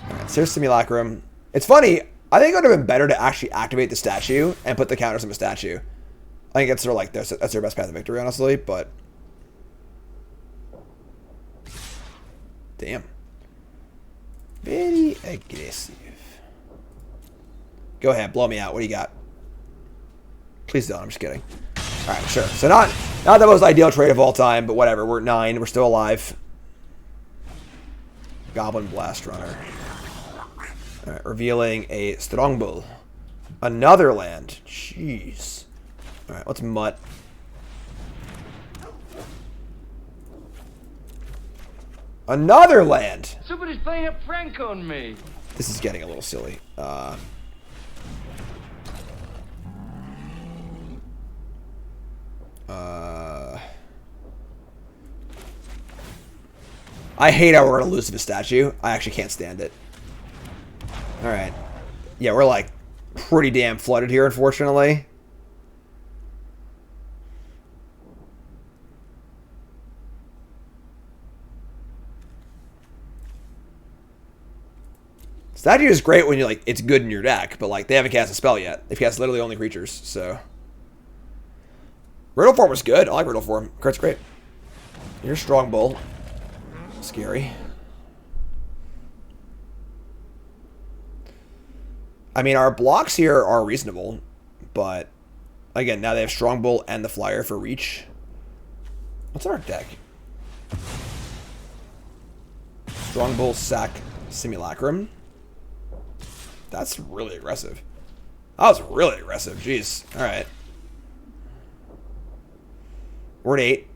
Alright, so here's Simulacrum. It's funny, I think it would have been better to actually activate the statue and put the counters on the statue. I think it's sort of like that's their best path to victory, honestly, but damn. Very aggressive. Go ahead, blow me out. What do you got? Please don't, I'm just kidding. Alright, sure. So not the most ideal trade of all time, but whatever. We're at 9. We're still alive. Goblin Blast Runner. Alright, revealing a Strongbull. Another land. Jeez. Alright, let's mutt. Another land! Somebody's playing a prank on me. This is getting a little silly. I hate how we're going to lose to the statue. I actually can't stand it. Alright. Yeah, we're like pretty damn flooded here, unfortunately. Statue is great when you like it's good in your deck, but like they haven't cast a spell yet. They've cast literally only creatures, so. Riddle Form was good. I like Riddle Form. Card's great. You're Strongbull. Scary. I mean, our blocks here are reasonable, but again, now they have Strongbull and the Flyer for reach. What's in our deck? Strongbull, Sack, Simulacrum. That's really aggressive. That was really aggressive. Jeez. All right. We're at 8.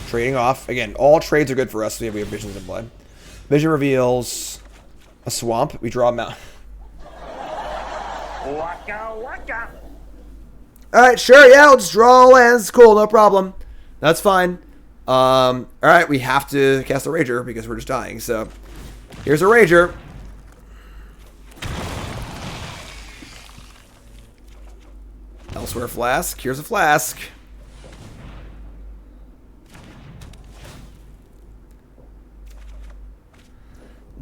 Trading off. Again, all trades are good for us. So we have visions in play. Vision reveals a swamp. We draw a mountain. Waka waka. Alright, sure, yeah, we'll just draw lands. Cool, no problem. That's fine. Alright, we have to cast a Rager because we're just dying. So, here's a Rager. Elsewhere Flask. Here's a Flask.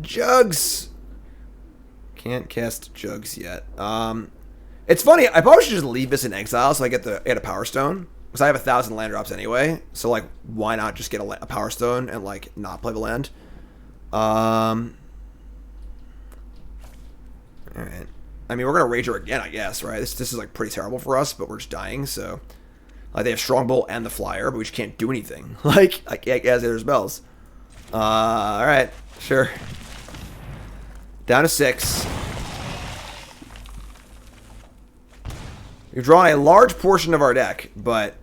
Jugs. Can't cast Jugs yet. It's funny. I probably should just leave this in exile so I get a Power Stone because I have 1,000 land drops anyway. So like, why not just get a Power Stone and like not play the land? All right. I mean, we're gonna Rager again, I guess, right? This is like pretty terrible for us, but we're just dying. So like they have Strongbull and the Flyer, but we just can't do anything. Like I can't cast their spells. All right, sure. Down to 6. We've drawn a large portion of our deck, but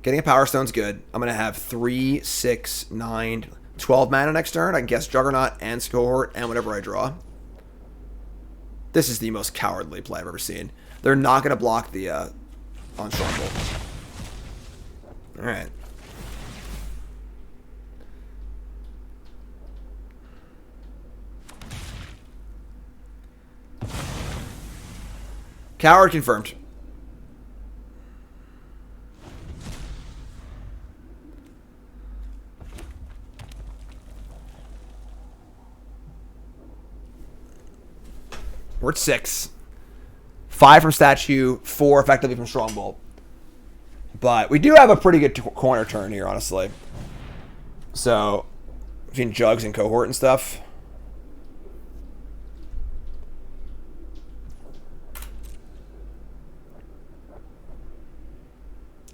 getting a Power Stone's good. I'm going to have 3, 6, 9, 12 mana next turn. I can cast Juggernaut and Cohort and whatever I draw. This is the most cowardly play I've ever seen. They're not going to block the on Strongbolt. Alright. Coward confirmed. We're at 6. 5 from Statue, 4 effectively from Strongbolt. But we do have a pretty good corner turn here, honestly. So, between Jugs and Cohort and stuff.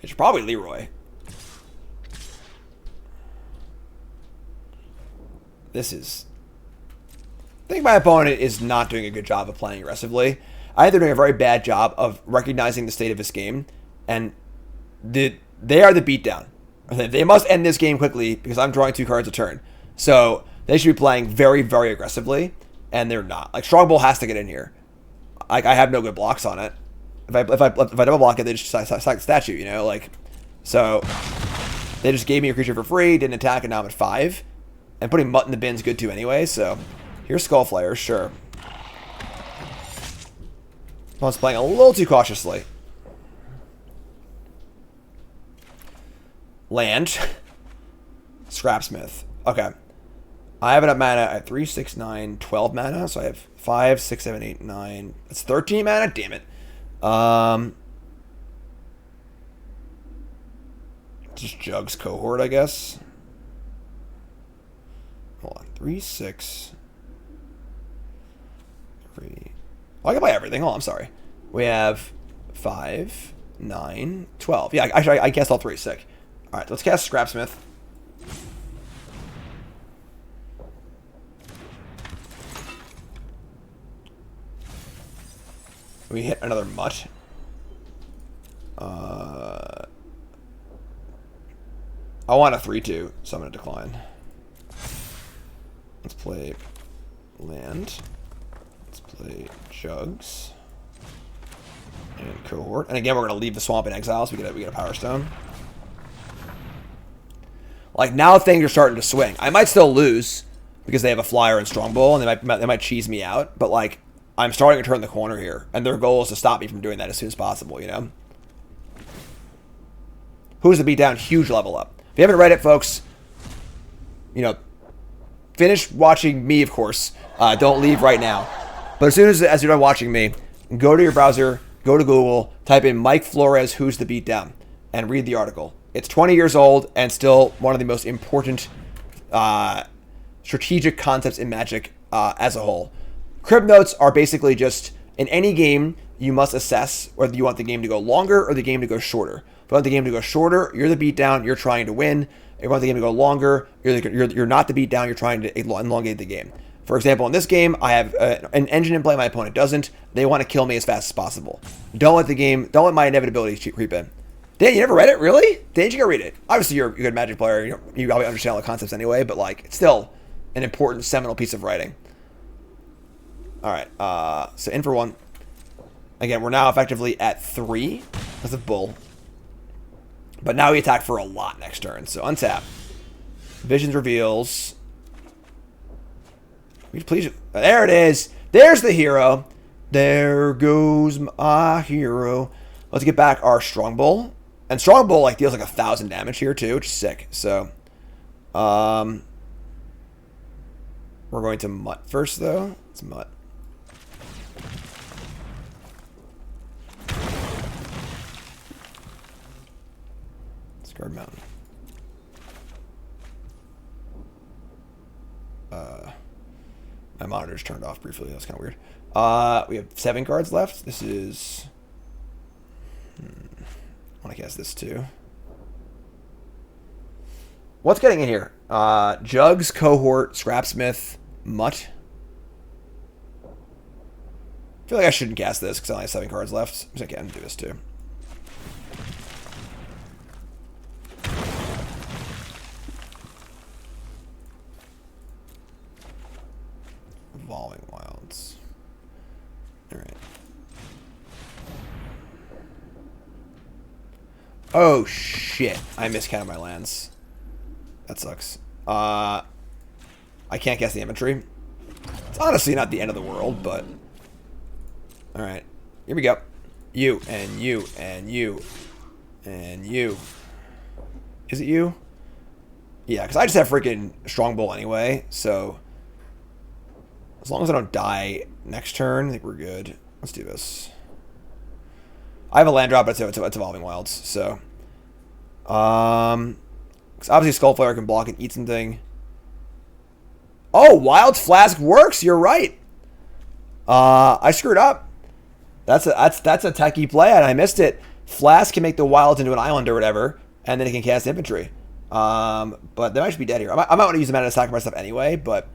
It's probably Leroy. This is... I think my opponent is not doing a good job of playing aggressively. I think they're doing a very bad job of recognizing the state of this game. And they are the beatdown. They must end this game quickly because I'm drawing 2 cards a turn. So they should be playing very, very aggressively. And they're not. Like, Strongbow has to get in here. Like, I have no good blocks on it. If I double block it, they just sack the statue, you know? Like, so they just gave me a creature for free, didn't attack, and now I'm at 5. And putting Mutt in the bin's good too anyway, so here's Skullflayer, sure. Opponent's playing a little too cautiously. Land. Scrapsmith. Okay. I have enough mana at 3, 6, 9, 12 mana, so I have 5, 6, 7, 8, 9. That's 13 mana? Damn it. Just Jugs Cohort, I guess. Hold on. 3, 6, 3. Oh, I can play everything. Oh, I'm sorry. We have 5, 9, 12. Yeah, actually, I guessed all 3. Sick. Alright, let's cast Scrapsmith. We hit another Mutt. I want a 3/2, so I'm going to decline. Let's play land. Let's play Jugs. And Cohort. And again, we're going to leave the Swamp in exile, so we get a Power Stone. Like, now things are starting to swing. I might still lose because they have a Flyer and Strongbow, and they might cheese me out. But, like, I'm starting to turn the corner here. And their goal is to stop me from doing that as soon as possible, you know? Who's the beatdown? Huge level up. If you haven't read it, folks, you know, finish watching me, of course. Don't leave right now. But as soon as you're done watching me, go to your browser, go to Google, type in Mike Flores, Who's the Beatdown, and read the article. It's 20 years old and still one of the most important strategic concepts in Magic as a whole. Crib notes are basically just, in any game, you must assess whether you want the game to go longer or the game to go shorter. If you want the game to go shorter, you're the beatdown, you're trying to win. If you want the game to go longer, you're not the beatdown, you're trying to elongate the game. For example, in this game, I have an engine in play, my opponent doesn't. They want to kill me as fast as possible. Don't let my inevitability creep in. Dan, you never read it? Really? Dan, you gotta read it. Obviously, you're a good Magic player. You probably understand all the concepts anyway, but, like, it's still an important seminal piece of writing. Alright, so in for 1. Again, we're now effectively at 3 because of Bull. But now we attack for a lot next turn. So untap. Visions reveals. Please. There it is. There's the hero. There goes my hero. Let's get back our Strongbow. And Strongbow like deals like 1,000 damage here too, which is sick. So we're going to Mutt first though. It's Mutt. Guard Mountain. My monitor's turned off briefly. That's kind of weird. We have 7 cards left. This is... I want to cast this too. What's getting in here? Jugs, Cohort, Scrapsmith, Mutt. I feel like I shouldn't cast this because I only have 7 cards left. I can do this too. Evolving Wilds. Alright. Oh shit. I miscounted my lands. That sucks. I can't cast the inventory. It's honestly not the end of the world, but... Alright. Here we go. You, and you, and you, and you. Is it you? Yeah, because I just have freaking Strongbow anyway, so... As long as I don't die next turn, I think we're good. Let's do this. I have a land drop, but it's Evolving Wilds, so... Because obviously Skullflare can block and eat something. Oh, Wild's Flask works! You're right! I screwed up. That's a techie play, and I missed it. Flask can make the wilds into an island or whatever, and then it can cast infantry. But they might just be dead here. I might want to use the mana to sacrifice stuff anyway, but...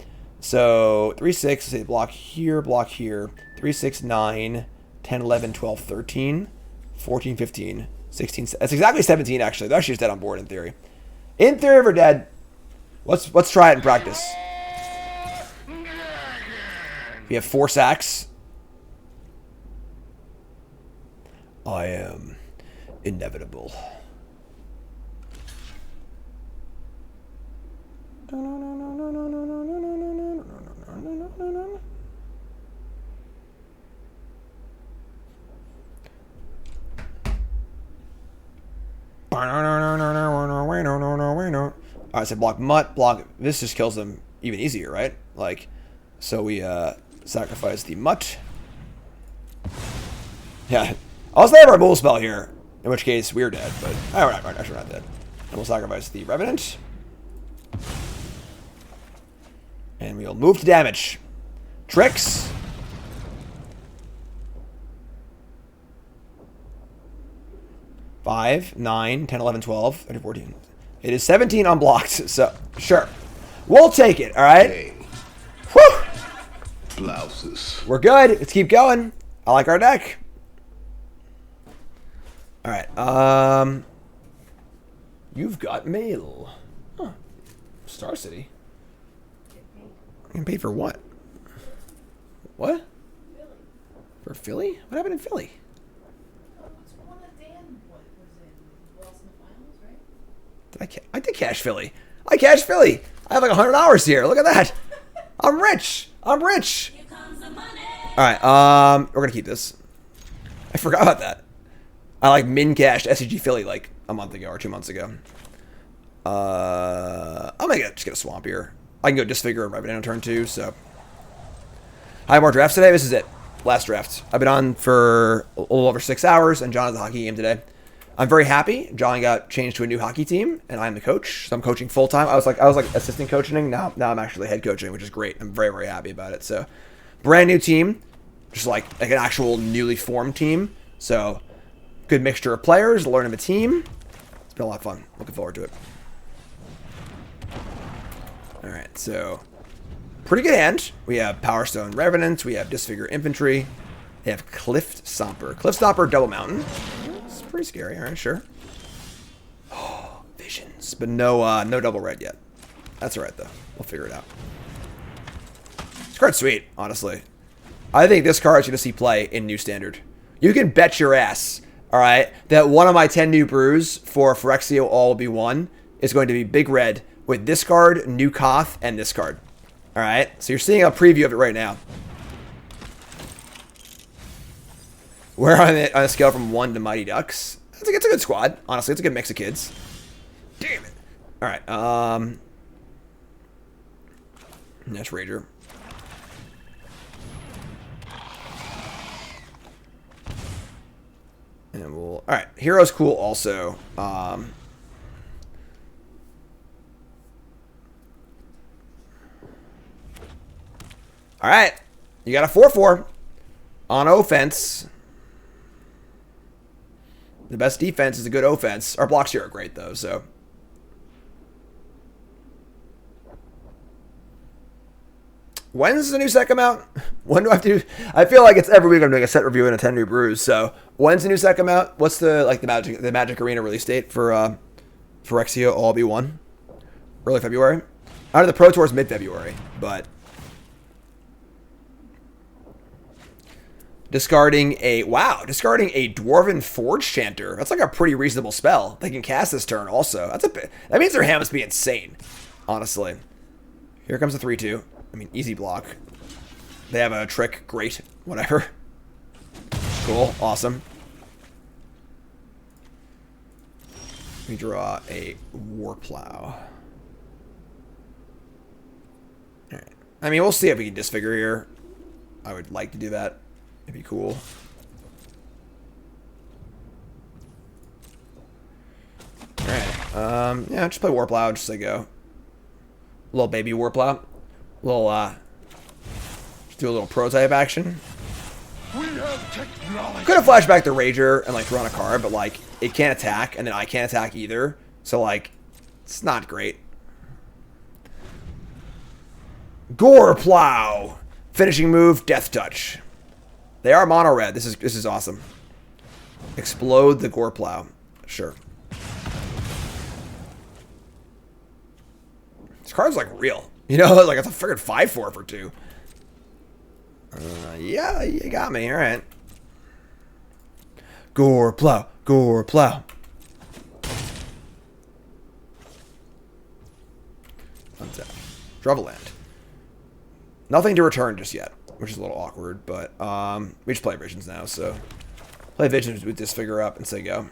So, 3, 6, say block here, 3, 6, 9, 10, 11, 12, 13, 14, 15, 16... That's exactly 17, actually. They're actually just dead on board, in theory. In theory, we're dead. Let's try it in practice. We have 4 sacks. I am inevitable. Alright, so block Mutt, block... This just kills them even easier, right? Like, so we sacrifice the Mutt. Yeah. I was there for a bull spell here, in which case we're dead, but... Alright, actually we're not dead. And we'll sacrifice the Revenant. And we'll move to damage. Tricks. Five, 9, 10, 11, 12, 13, 14. It is 17 unblocked, so sure. We'll take it, alright? Hey. Whew! Blouses. We're good. Let's keep going. I like our deck. Alright, you've got mail. Huh. Star City. I can pay for what? What? Philly. For Philly? What happened in Philly? What's one that Dan was in? Lost in the finals, right? I did cash Philly. I cashed Philly. I have like 100 hours here. Look at that. I'm rich. I'm rich. Here comes the money. All right. We're gonna keep this. I forgot about that. I like min cashed SCG Philly like a month ago or 2 months ago. I'm gonna just get a swamp here. I can go disfigure and Revenant on turn 2. So, I have more drafts today. This is it. Last draft. I've been on for a little over 6 hours, and John has a hockey game today. I'm very happy. John got changed to a new hockey team, and I'm the coach, so I'm coaching full time. I was like assistant coaching. Now I'm actually head coaching, which is great. I'm very, very happy about it. So, brand new team, just like an actual newly formed team. So, good mixture of players, learning the team. It's been a lot of fun. Looking forward to it. All right, so pretty good hand. We have Power Stone Revenant. We have Disfigure Infantry. They have Cliff Stomper. Cliff Stomper, Double Mountain. It's pretty scary. All right, sure. Oh, visions, but no double red yet. That's all right though. We'll figure it out. This card's sweet, honestly. I think this card's gonna see play in New Standard. You can bet your ass, all right, that one of my 10 new brews for Phyrexia All Will Be One is going to be Big Red with this card, New Koth, and this card. All right, so you're seeing a preview of it right now. We're on a scale from 1 to Mighty Ducks. It's a good squad, honestly. It's a good mix of kids. Damn it. All right, that's Rager. And we'll... All right, Hero's cool also. All right, you got a 4/4 on offense. The best defense is a good offense. Our blocks here are great, though, so... When's the new set come out? When do I have to do... I feel like it's every week I'm doing a set review and a 10 new brews, so... When's the new set come out? What's the Magic Arena release date for Phyrexia All Be One? Early February? Out of the Pro Tour's mid-February, but... Discarding a Dwarven Forge Chanter. That's like a pretty reasonable spell. They can cast this turn also. That means their hand must be insane, honestly. Here comes the 3/2. I mean, easy block. They have a trick. Great. Whatever. Cool. Awesome. We draw a Warplow. Alright. I mean, we'll see if we can disfigure here. I would like to do that. It'd be cool. Alright. Yeah, just play Warplow just as I go. Little baby Warplow. Little, just do a little prototype action. We have Could have flashed back the Rager and like drawn a card, but like it can't attack, and then I can't attack either. So like, it's not great. Gore Plow, finishing move, Death Touch. They are mono red. This is awesome. Explode the Gore Plow. Sure. This card's like real. You know, like it's a freaking 5/4 for 2. Yeah, you got me. All right. Gore Plow. Gore Plow. Untap. Draw a land. Nothing to return just yet, which is a little awkward, but we just play Visions now, so play Visions with Disfigure up and say go.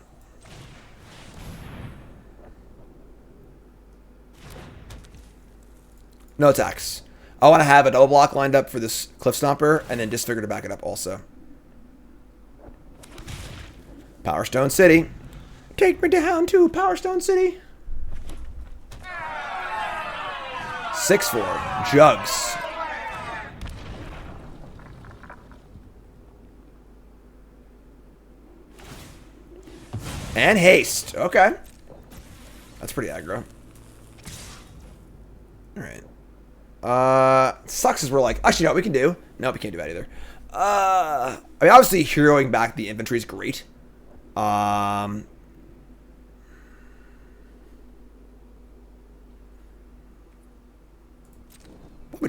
No attacks. I want to have a double block lined up for this Cliff Stomper, and then Disfigure to back it up also. Power Stone City. Take me down to Power Stone City. 6/4. Jugs. And haste. Okay. That's pretty aggro. Alright. Sucks is we're like, actually, no, we can do. No, we can't do that either. I mean, obviously, heroing back the infantry is great. What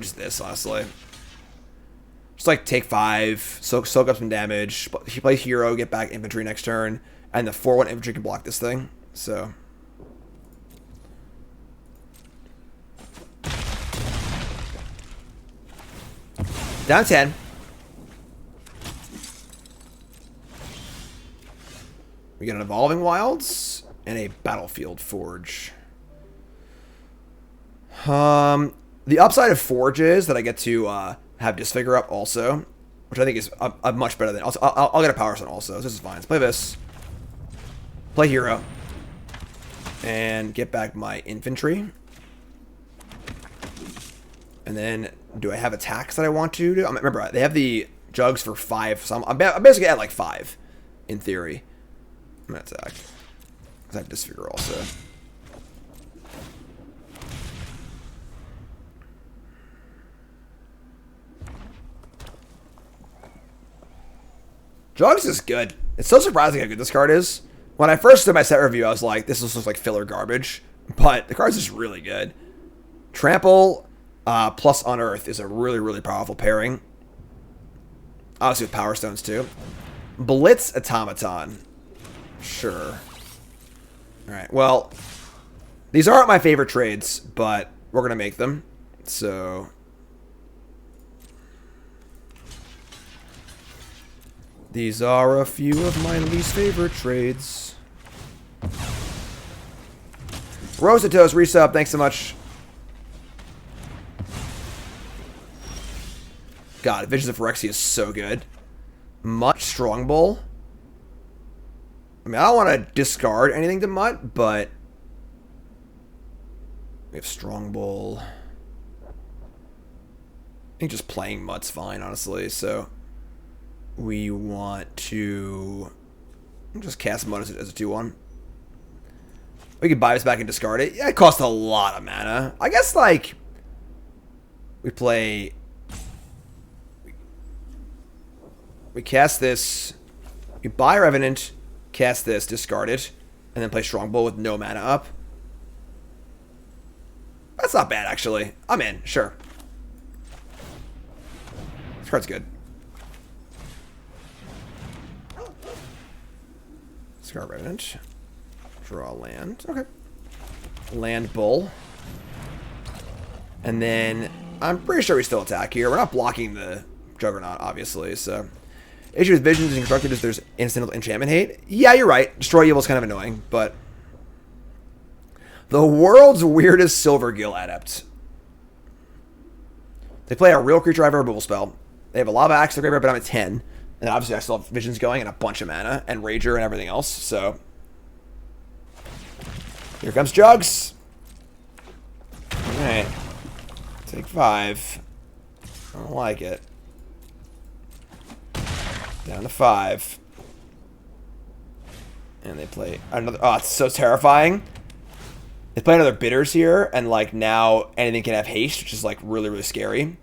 is this, honestly? Just like take 5, soak up some damage. He plays hero, get back infantry next turn, and the 4/1 infantry can block this thing. So. Down 10. We get an Evolving Wilds and a Battlefield Forge. The upside of Forge is that I get to have Disfigure up also, which I think is a much better than. I'll get a Power Stone also. So this is fine. Let's play this. Play hero. And get back my infantry. And then, do I have attacks that I want to do? Remember, they have the jugs for 5. So I'm basically at like 5, in theory. I'm going to attack. Because I have Disfigure also. Jugs is good. It's so surprising how good this card is. When I first did my set review, I was like, this looks like filler garbage. But the card's just really good. Trample plus Unearth is a really, really powerful pairing. Obviously with Power Stones too. Blitz Automaton. Sure. Alright, well, these aren't my favorite trades, but we're going to make them. So, these are a few of my least favorite trades. Rosatos, resub, thanks so much. God, Visions of Phyrexian is so good. Mutt Strongbow. I mean, I don't want to discard anything to Mutt, but we have Strongbow. I think just playing Mutt's fine, honestly. So we want to just cast Mutt as a 2/1. We can buy this back and discard it. Yeah, it costs a lot of mana. I guess, like, we play. We cast this. We buy Revenant, cast this, discard it, and then play Strongbow with no mana up. That's not bad, actually. I'm in. Sure. This card's good. Discard Revenant. Draw land. Okay. Land Bull. And then I'm pretty sure we still attack here. We're not blocking the Juggernaut, obviously, so. Issue with Visions and Constructed is there's instant enchantment hate. Yeah, you're right. Destroy Evil is kind of annoying, but the world's weirdest Silvergill Adept. They play a real creature I have a removal spell. They have a Lava Axe, the graveyard, but I'm at 10. And obviously I still have Visions going and a bunch of mana and Rager and everything else, so here comes Jugs. Alright. Take 5. I don't like it. Down to 5. And they play another. Oh, it's so terrifying. They play another bitters here, and like now anything can have haste, which is like really, really scary.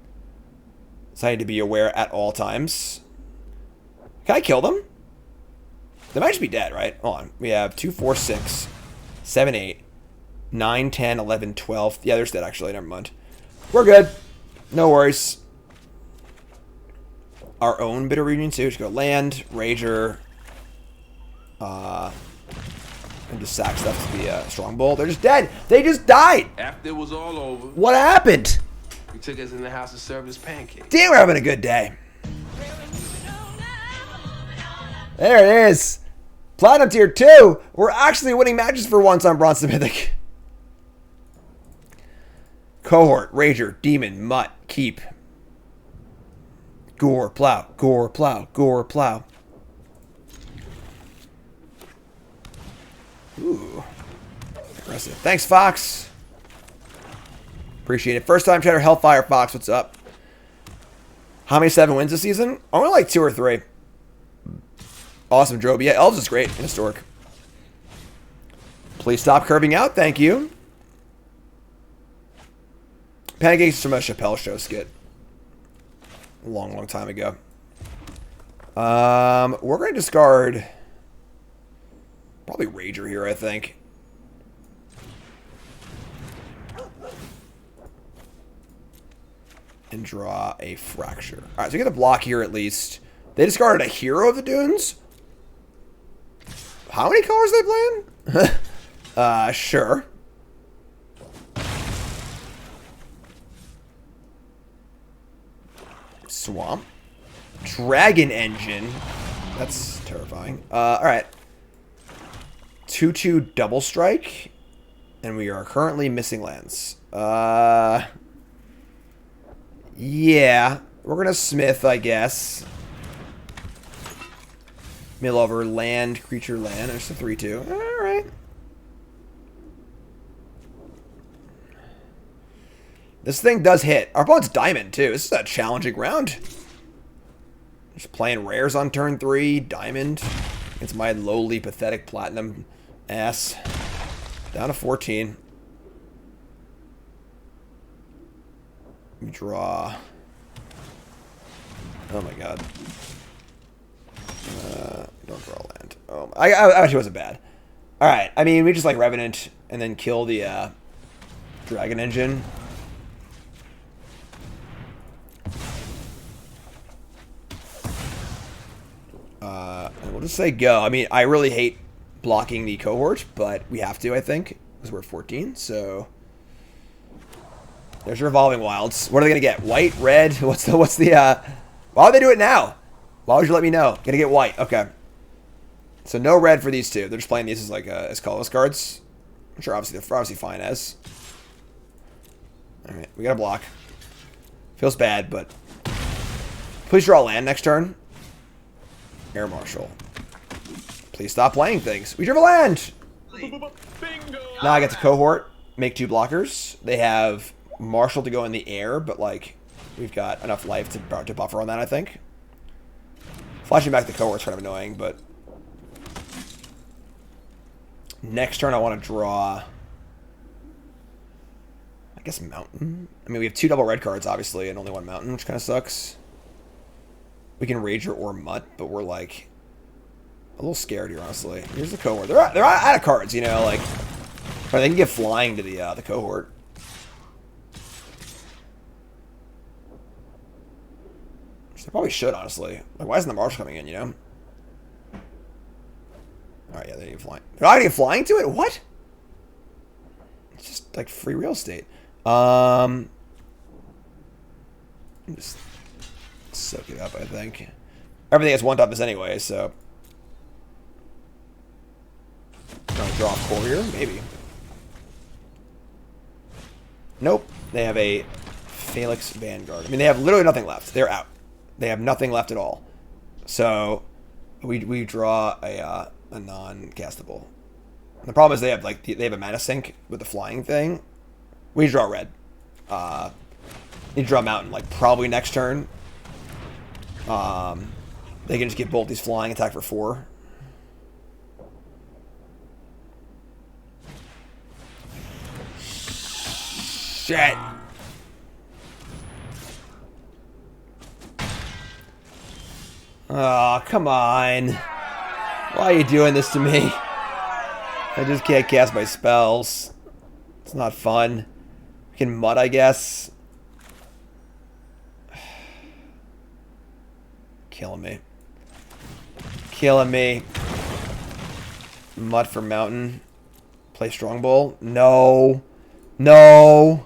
So I need to be aware at all times. Can I kill them? They might just be dead, right? Hold on. We have 2, 4, 6, 7, 8, 9, 10, 11, 12. Yeah, they're dead actually. Never mind. We're good. No worries. Our own bitter region too. Just go land, rager, and just sack stuff to the strong bull. They're just dead. They just died. After it was all over, What happened? he took us in the house to serve us pancakes. Damn, we're having a good day. There it is. Platinum tier 2. We're actually winning matches for once on Bronze to Mythic. Cohort, Rager, Demon, Mutt, Keep. Gore, Plow, Gore, Plow, Gore, Plow. Ooh. Aggressive. Thanks, Fox. Appreciate it. First time chatter, Hellfire Fox. What's up? How many 7 wins this season? Only like 2 or 3. Awesome, Droby. Yeah, Elves is great. Historic. Please stop curving out. Thank you. Pancakes from a Chappelle Show skit. A long, long time ago. We're going to discard probably Rager here, I think. And draw a Fracture. Alright, so we get a block here at least. They discarded a Hero of the Dunes? How many colors they playing? Sure. Swamp. Dragon Engine. That's terrifying. Alright. 2/2 double strike. And we are currently missing lands. Yeah. We're gonna Smith, I guess. Mill over land, creature land. There's a 3/2. Alright. This thing does hit. Our opponent's Diamond, too. This is a challenging round. Just playing rares on turn 3. Diamond. It's my lowly, pathetic platinum ass. Down to 14. Draw. Oh my god. Don't draw land. Oh, I actually wasn't bad. Alright, I mean, we just like Revenant and then kill the Dragon Engine. And we'll just say go. I mean, I really hate blocking the cohort, but we have to, I think, because we're 14, so... There's your Evolving Wilds. What are they going to get? White? Red? What's the, why would they do it now? Why would you let me know? Gonna get white. Okay. So no red for these two. They're just playing these as like, as colorless cards. I'm sure obviously they're obviously fine as. Alright, we got a block. Feels bad, but... Please draw land next turn. Air Marshal. Please stop playing things. We drew a land! Bingo. Now I get to cohort. Make 2 blockers. They have Marshal to go in the air, but like we've got enough life to buffer on that, I think. Flashing back the cohort's kind of annoying, but next turn I want to draw, I guess, Mountain. I mean, we have 2 double red cards, obviously, and only 1 Mountain, which kind of sucks. We can Rager or Mutt, but we're like a little scared here, honestly. Here's the cohort. They're out of cards, you know, like. But they can get flying to the cohort. Which they probably should, honestly. Like, why isn't the Marshal coming in, you know? Alright, yeah, they need flying. They're not getting flying to it? What? It's just, like, free real estate. Just soak it up, I think. Everything has 1 toughness anyway, so... Trying to draw a courier? Maybe. Nope. They have a Phyrexian Vanguard. I mean, they have literally nothing left. They're out. They have nothing left at all. So, we draw a non-castable. The problem is they have like they have a mana sink with the flying thing. We draw red. Need to draw Mountain like probably next turn. They can just get both these flying, attack for 4. Shit. Oh, come on. Why are you doing this to me? I just can't cast my spells. It's not fun. We can mud, I guess. Killing me. Killing me. Mud for mountain. Play strongbow. No. No.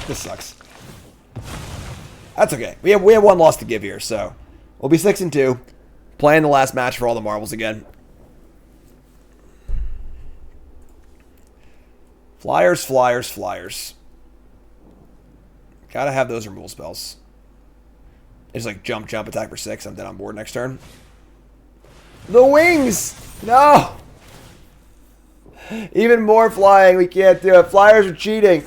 This sucks. That's okay. We have one loss to give here, so we'll be 6-2. Playing the last match for all the marbles again. Flyers, flyers, flyers. Gotta have those removal spells. It's like jump, jump, attack for 6. I'm dead on board next turn. The wings! No! Even more flying. We can't do it. Flyers are cheating.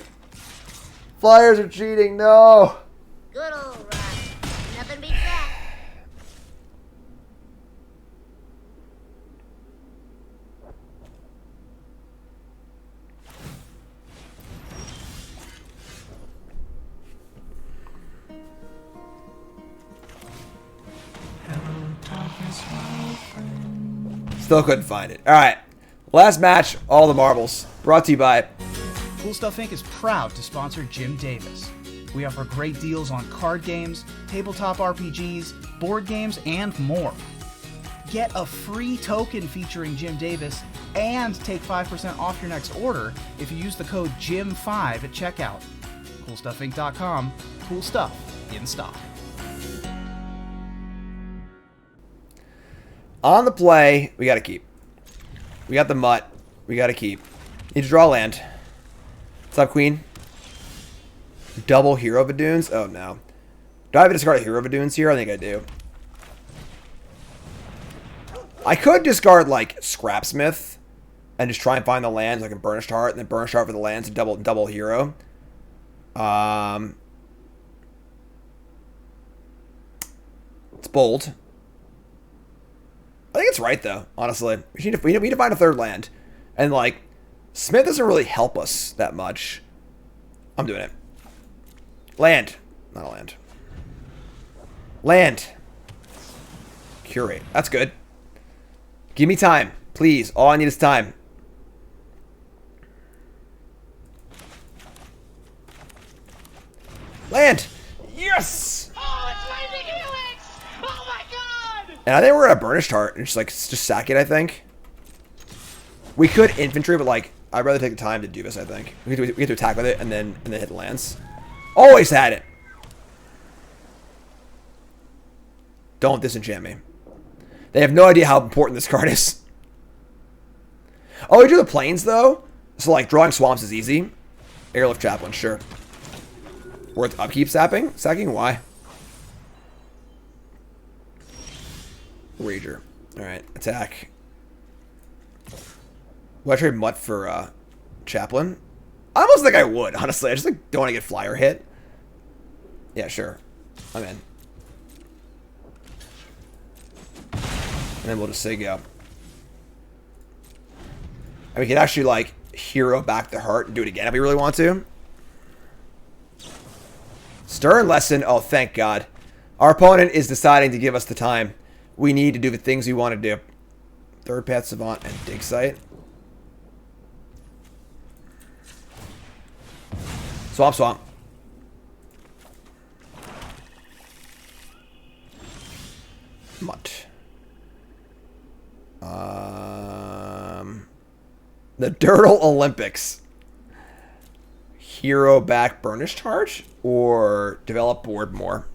Flyers are cheating. No! Good old ride. Nothing beats that. Still couldn't find it. Alright. Last match, all the marbles. Brought to you by Cool Stuff Inc. is proud to sponsor Jim Davis. We offer great deals on card games, tabletop RPGs, board games, and more. Get a free token featuring Jim Davis and take 5% off your next order if you use the code JIM5 at checkout. CoolStuffInc.com. Cool stuff in stock. On the play, we gotta keep. We got the mutt. We gotta keep. Need to draw land. What's up, Queen? Double Hero Vadoons? Oh, no. Do I have to discard a Hero Vadoons here? I think I do. I could discard, like, Scrapsmith and just try and find the lands, like a Burnished Heart, and then Burnished Heart for the lands and double hero. It's bold. I think it's right, though, honestly. We need to find a third land. And, like, Smith doesn't really help us that much. I'm doing it. Land. Not a land. Land. Curate. That's good. Give me time. Please. All I need is time. Land. Yes! Oh, it's Lightning Helix! Oh my god! And I think we're at a Burnished Heart and just sack it, I think. We could infantry, but like I'd rather take the time to do this, I think. We get to attack with it and then hit the lands. Always had it. Don't disenchant me. They have no idea how important this card is. Oh, we do the planes though? So like drawing swamps is easy. Airlift Chaplain, sure. Worth upkeep sacking? Why? Rager. Alright, attack. Would I trade Mutt for Chaplain? I almost think I would, honestly. I just like don't want to get flyer hit. Yeah, sure. I'm in. And then we'll just say go. And we could actually like hero back the heart and do it again if we really want to. Stern lesson. Oh, thank God. Our opponent is deciding to give us the time we need to do the things we want to do. Third Path Savant and Dig Site. Swamp, swamp. Mutt. The Dirtle Olympics. Hero back Burnished Heart or develop board more?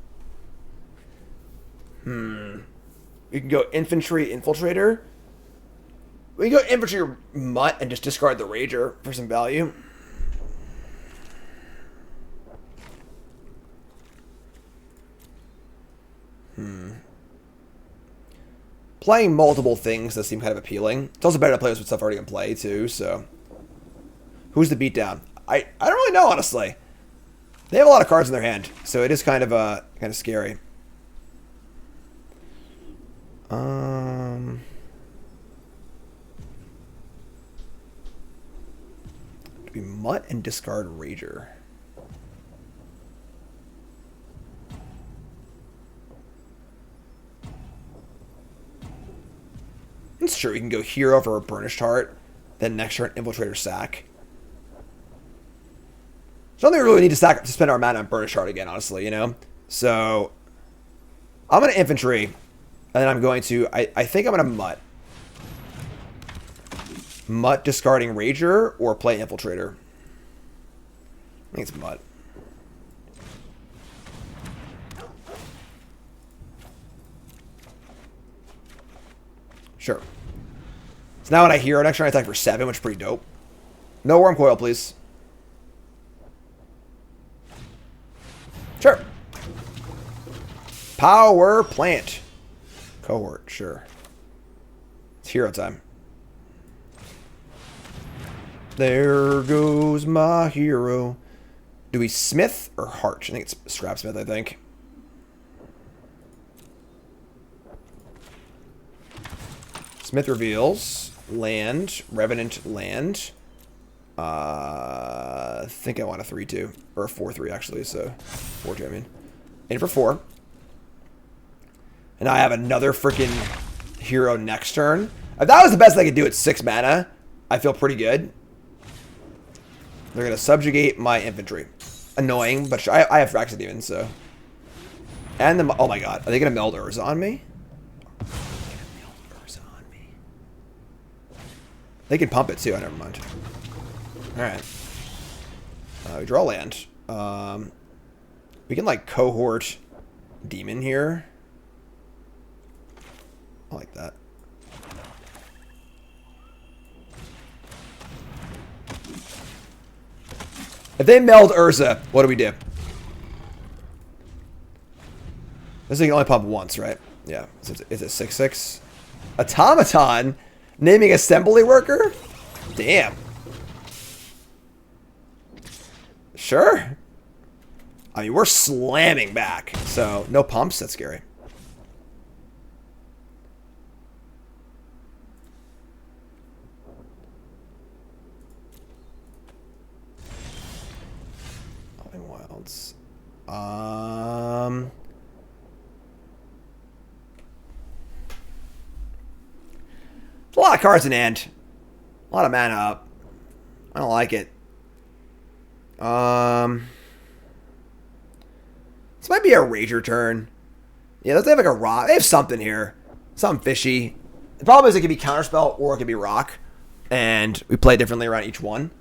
You can go Infantry Infiltrator. We can go Infantry Mutt and just discard the Rager for some value. Playing multiple things does seem kind of appealing. It's also better to play with stuff already in play, too, so... Who's the beatdown? I don't really know, honestly. They have a lot of cards in their hand, so it is kind of scary. Do we mutt and discard Rager? It's true. We can go hero for a Burnished Heart, then next turn Infiltrator sack. I don't think we really need to spend our mana on Burnished Heart again, honestly, you know? So, I'm going to infantry, and then I'm going to, I think I'm going to mutt. Mutt discarding Rager, or play Infiltrator. I think it's mutt. Sure. So now when I hero, next turn I attack for 7, which is pretty dope. No Worm Coil, please. Sure. Power Plant. Cohort, sure. It's hero time. There goes my hero. Do we Smith or Heart? I think it's Scrap Smith, I think. Smith reveals. Land. Revenant land. I think I want a 3-2. Or a 4-3, actually, so 4-2, I mean. In for 4. And I have another freaking hero next turn. If that was the best I could do at 6 mana, I feel pretty good. They're going to subjugate my infantry. Annoying, but I have Phyrexian even, so. And the, oh my god, are they going to meld Urza on me? They can pump it too, never mind. Alright. We draw land. We can like cohort demon here. I like that. If they meld Urza, what do we do? This thing can only pump once, right? Yeah. So it's a 6/6. Automaton naming assembly worker? Damn. Sure. I mean, we're slamming back. So, no pumps. That's scary. Wilds. It's a lot of cards in hand. A lot of mana up. I don't like it. This might be a Rager turn. Yeah, let's have like a rock. They have something here. Something fishy. The problem is it could be counterspell or it could be rock. And we play differently around each one.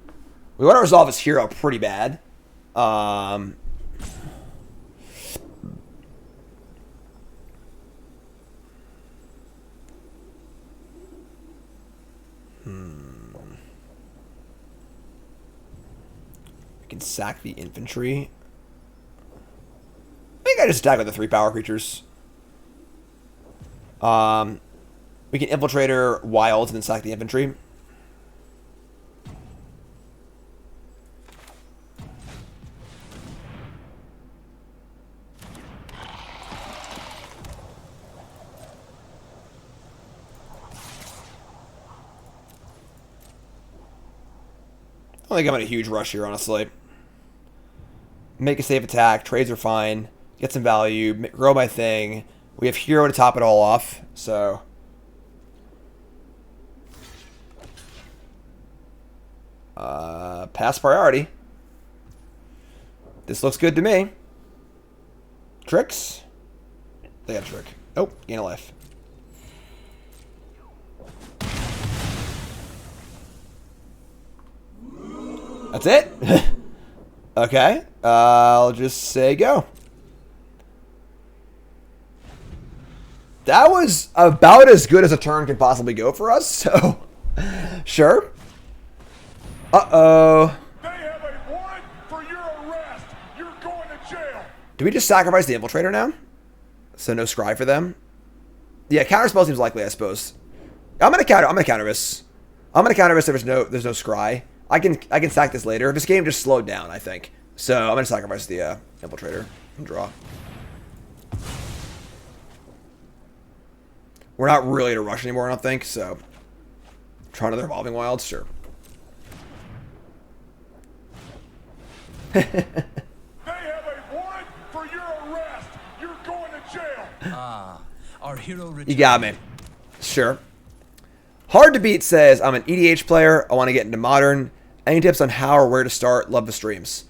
We want to resolve his hero pretty bad. We can sack the infantry. I think I just attack with the 3 power creatures. We can Infiltrator Wilds and then sack the infantry. I don't think I'm in a huge rush here, honestly. Make a safe attack. Trades are fine. Get some value. Grow my thing. We have hero to top it all off. So. Pass priority. This looks good to me. Tricks? They got a trick. Oh, gain a life. That's it? Okay. I'll just say go. That was about as good as a turn can possibly go for us, so sure. Uh-oh. They have a warrant for your arrest. You're going to jail. Do we just sacrifice the Infiltrator now? So no scry for them? Yeah, counterspell seems likely, I suppose. I'm gonna counter this. I'm gonna counter this if there's no scry. I can sack this later. This game just slowed down, I think. So I'm going to sacrifice the Infiltrator and draw. We're not really to rush anymore, I don't think, so... Try another Evolving Wilds? Sure. They have a warrant for your arrest. You're going to jail. Our hero You got me. Sure. Hard to Beat says, I'm an EDH player. I want to get into Modern. Any tips on how or where to start? Love the streams.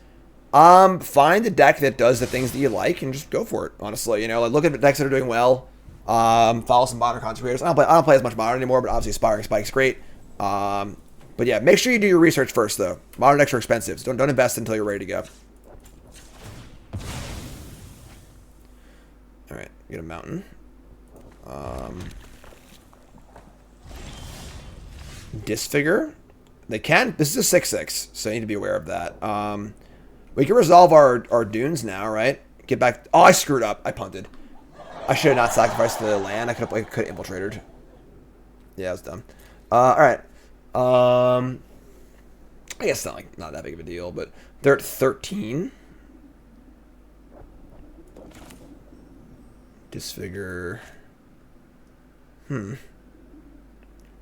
Find a deck that does the things that you like and just go for it, honestly. You know, like look at the decks that are doing well. Follow some Modern content creators. I don't play as much Modern anymore, but obviously Aspiring Spike's great. But yeah, make sure you do your research first, though. Modern decks are expensive, so don't invest until you're ready to go. Alright, get a Mountain. Disfigure. They can. This is a 6/6, so you need to be aware of that. We can resolve our dunes now, right? Get back. Oh, I screwed up. I punted. I should have not sacrificed the land. I could have infiltrated. Yeah, I was dumb. Alright. I guess not that big of a deal, but they're at 13. Disfigure. A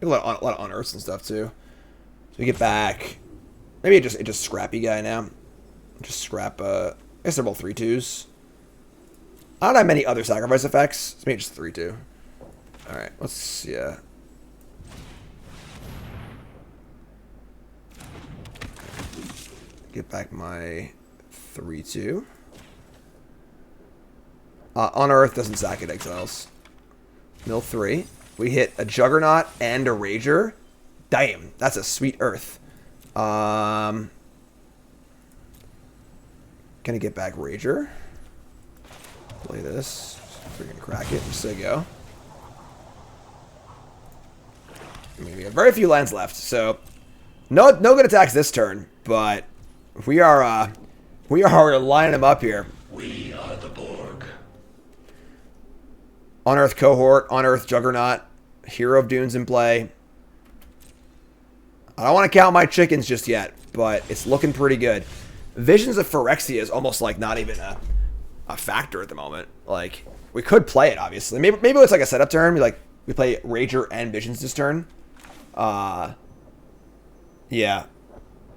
lot of unearths and stuff too. So we get back. Maybe just scrappy guy now. Just scrap. I guess they're both 3/2s. I don't have many other sacrifice effects. So maybe just 3/2. All right. Let's get back my 3/2. Unearth doesn't sack it, Exiles. Mill 3. We hit a Juggernaut and a Rager. Damn, that's a sweet Earth. Gonna get back Rager. Play this. Freaking crack it. Just so you go. I mean, we have very few lands left, so no good attacks this turn, but we are lining them up here. We are the Borg. Unearth Cohort, Unearth Juggernaut, Hero of Dunes in play. I don't want to count my chickens just yet, but it's looking pretty good. Visions of Phyrexia is almost like not even a factor at the moment. Like, we could play it, obviously. Maybe it's like a setup turn. We play Rager and Visions this turn. Yeah.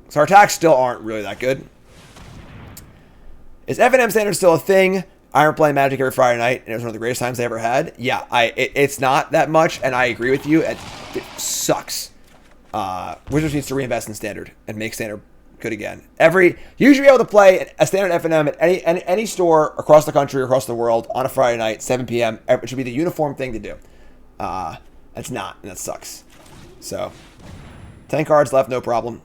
So our attacks still aren't really that good. Is F&M standard still a thing? I remember playing Magic every Friday night, and it was one of the greatest times I ever had. Yeah, it's not that much, and I agree with you. It sucks. Wizards needs to reinvest in standard and make standard good again. You should be able to play a standard F&M at any store across the country, across the world, on a Friday night, 7 p.m. It should be the uniform thing to do. It's not, and that sucks. So, 10 cards left, no problem.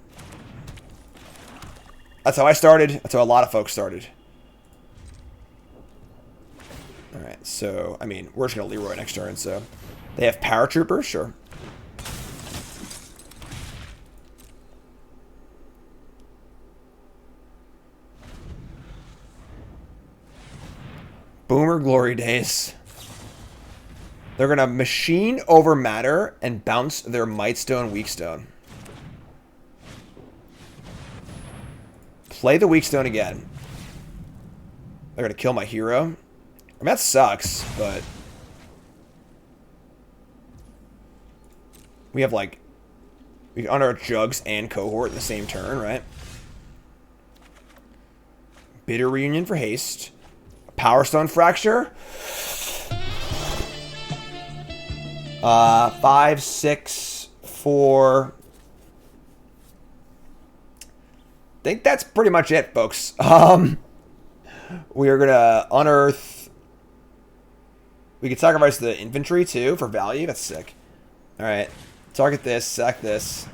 That's how I started. That's how a lot of folks started. Alright, so, I mean, we're just going to Leroy next turn, so. They have Paratrooper, sure. Boomer Glory Days. They're going to machine over matter and bounce their Mightstone, Weakstone. Play the Weakstone again. They're going to kill my hero. I mean, that sucks, but... We have, like... We can honor Jugs and Cohort in the same turn, right? Bitter Reunion for haste. Power Stone Fracture. 5, 6, 4. I think that's pretty much it, folks. We are gonna unearth. We can sacrifice the infantry too for value. That's sick. All right, target this, sack this,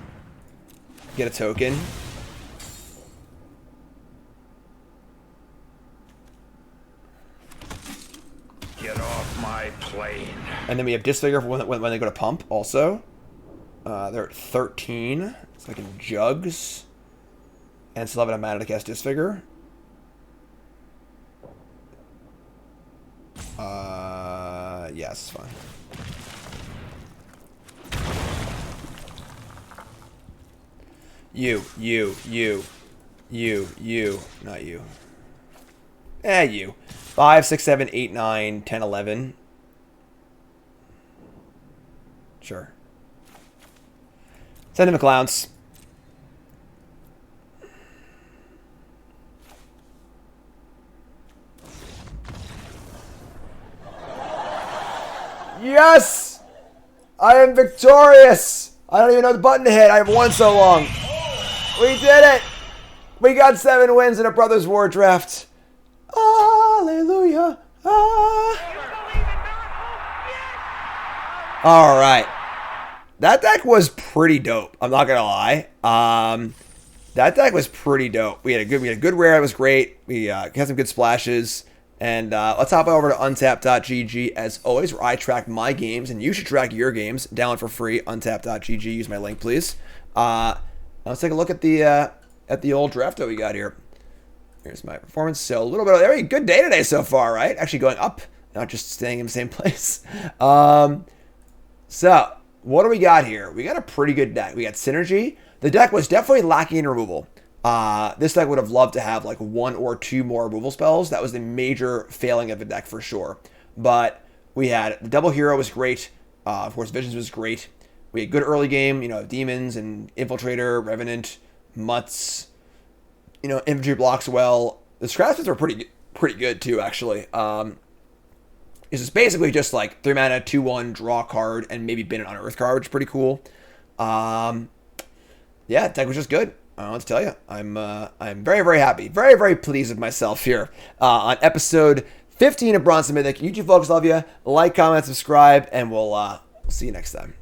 get a token. Get off my plane. And then we have Disfigure for when they go to pump also. They're at 13. So I can Jugs. And still have enough mana to cast Disfigure. Yes, fine. You. You. Not you. You. 5, 6, 7, 8, 9, 10, 11. Sure. Send him the clowns. Yes! I am victorious! I don't even know the button to hit. I haven't won so long. We did it! We got 7 wins in a Brothers War draft. Hallelujah. All right. That deck was pretty dope. I'm not gonna lie. That deck was pretty dope. We had a good rare. It was great. We had some good splashes. And let's hop over to untap.gg as always, where I track my games, and you should track your games. Download for free. Untap.gg. Use my link, please. Let's take a look at the old draft that we got here. Here's my performance. So a little bit of very good day today so far, right? Actually going up, not just staying in the same place. So what do we got here? We got a pretty good deck. We got Synergy. The deck was definitely lacking in removal. This deck would have loved to have like 1 or 2 more removal spells. That was the major failing of the deck for sure. But we had the Double Hero was great. Of course, Visions was great. We had good early game, Demons and Infiltrator, Revenant, Mutts, Infantry blocks well. The scraps were pretty good too, actually. It's just basically just like 3 mana, 2/1, draw a card, and maybe bin an Unearth card, which is pretty cool. Yeah, deck was just good. I don't know what to tell you. I'm very, very happy. Very, very pleased with myself here on episode 15 of Bronze and Mythic. YouTube folks, love you. Like, comment, subscribe, and we'll see you next time.